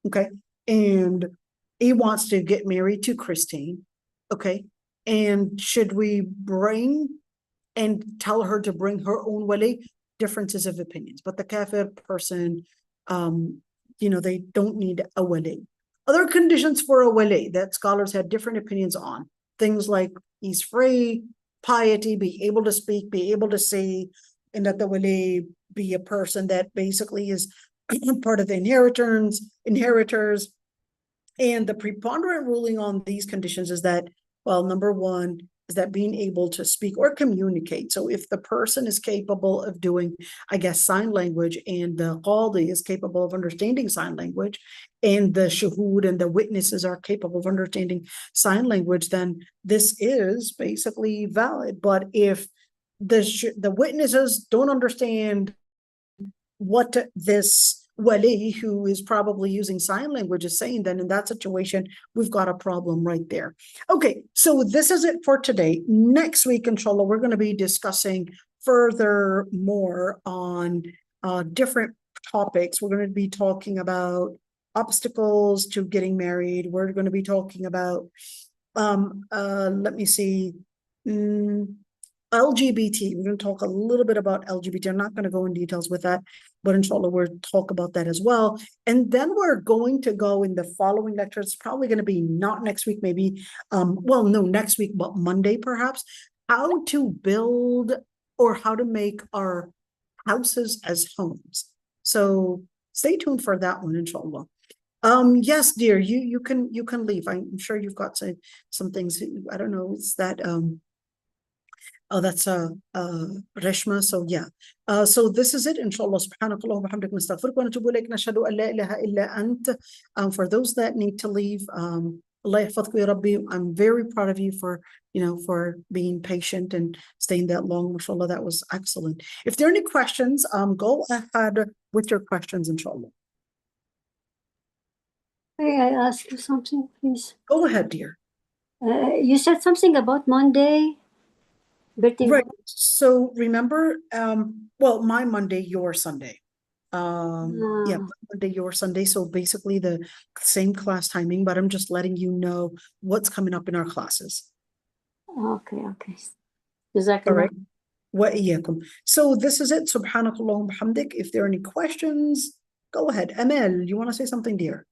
okay? And he wants to get married to Christine, okay? And should we bring and tell her to bring her own wali? Differences of opinions. But the kafir person, they don't need a wali. Other conditions for a wali that scholars had different opinions on, things like he's free, piety, be able to speak, be able to see, and that the wali be a person that basically is part of the inheritors. And the preponderant ruling on these conditions is that, number one, is that being able to speak or communicate. So if the person is capable of doing, sign language, and the qadi is capable of understanding sign language, and the shuhud and the witnesses are capable of understanding sign language, then this is basically valid. But if the witnesses don't understand what this wali, who is probably using sign language, is saying, then in that situation, we've got a problem right there. Okay, so this is it for today. Next week, inshallah, we're going to be discussing further more on different topics. We're going to be talking about obstacles to getting married. We're going to be talking about, LGBT. We're going to talk a little bit about LGBT. I'm not going to go in details with that, but inshallah, we'll talk about that as well. And then we're going to go in the following lecture. It's probably going to be not next week, maybe, next week, but Monday perhaps, how to build or how to make our houses as homes. So stay tuned for that one, inshallah. Yes, dear, you can leave. I'm sure you've got some things. I don't know. Is that oh, that's Reshma. So yeah. So this is it. Inshallah. Subhanakallah wa bihamdik nastaghfiruka wa natubu ilayk. Nashhadu an la ilaha illa ant. For those that need to leave, Allah yahfazku ya Rabbi. I'm very proud of you for being patient and staying that long. Mashallah, that was excellent. If there are any questions, go ahead with your questions, inshallah.
May I ask you something, please?
Go ahead, dear.
You said something about Monday.
Right. So remember, my Monday, your Sunday. Yeah, Monday, your Sunday. So basically the same class timing, but I'm just letting you know what's coming up in our classes.
Okay.
All right. Wa iyyakum. So this is it. Subhanakallah wa bihamdik. If there are any questions, go ahead. Amel, you want to say something, dear?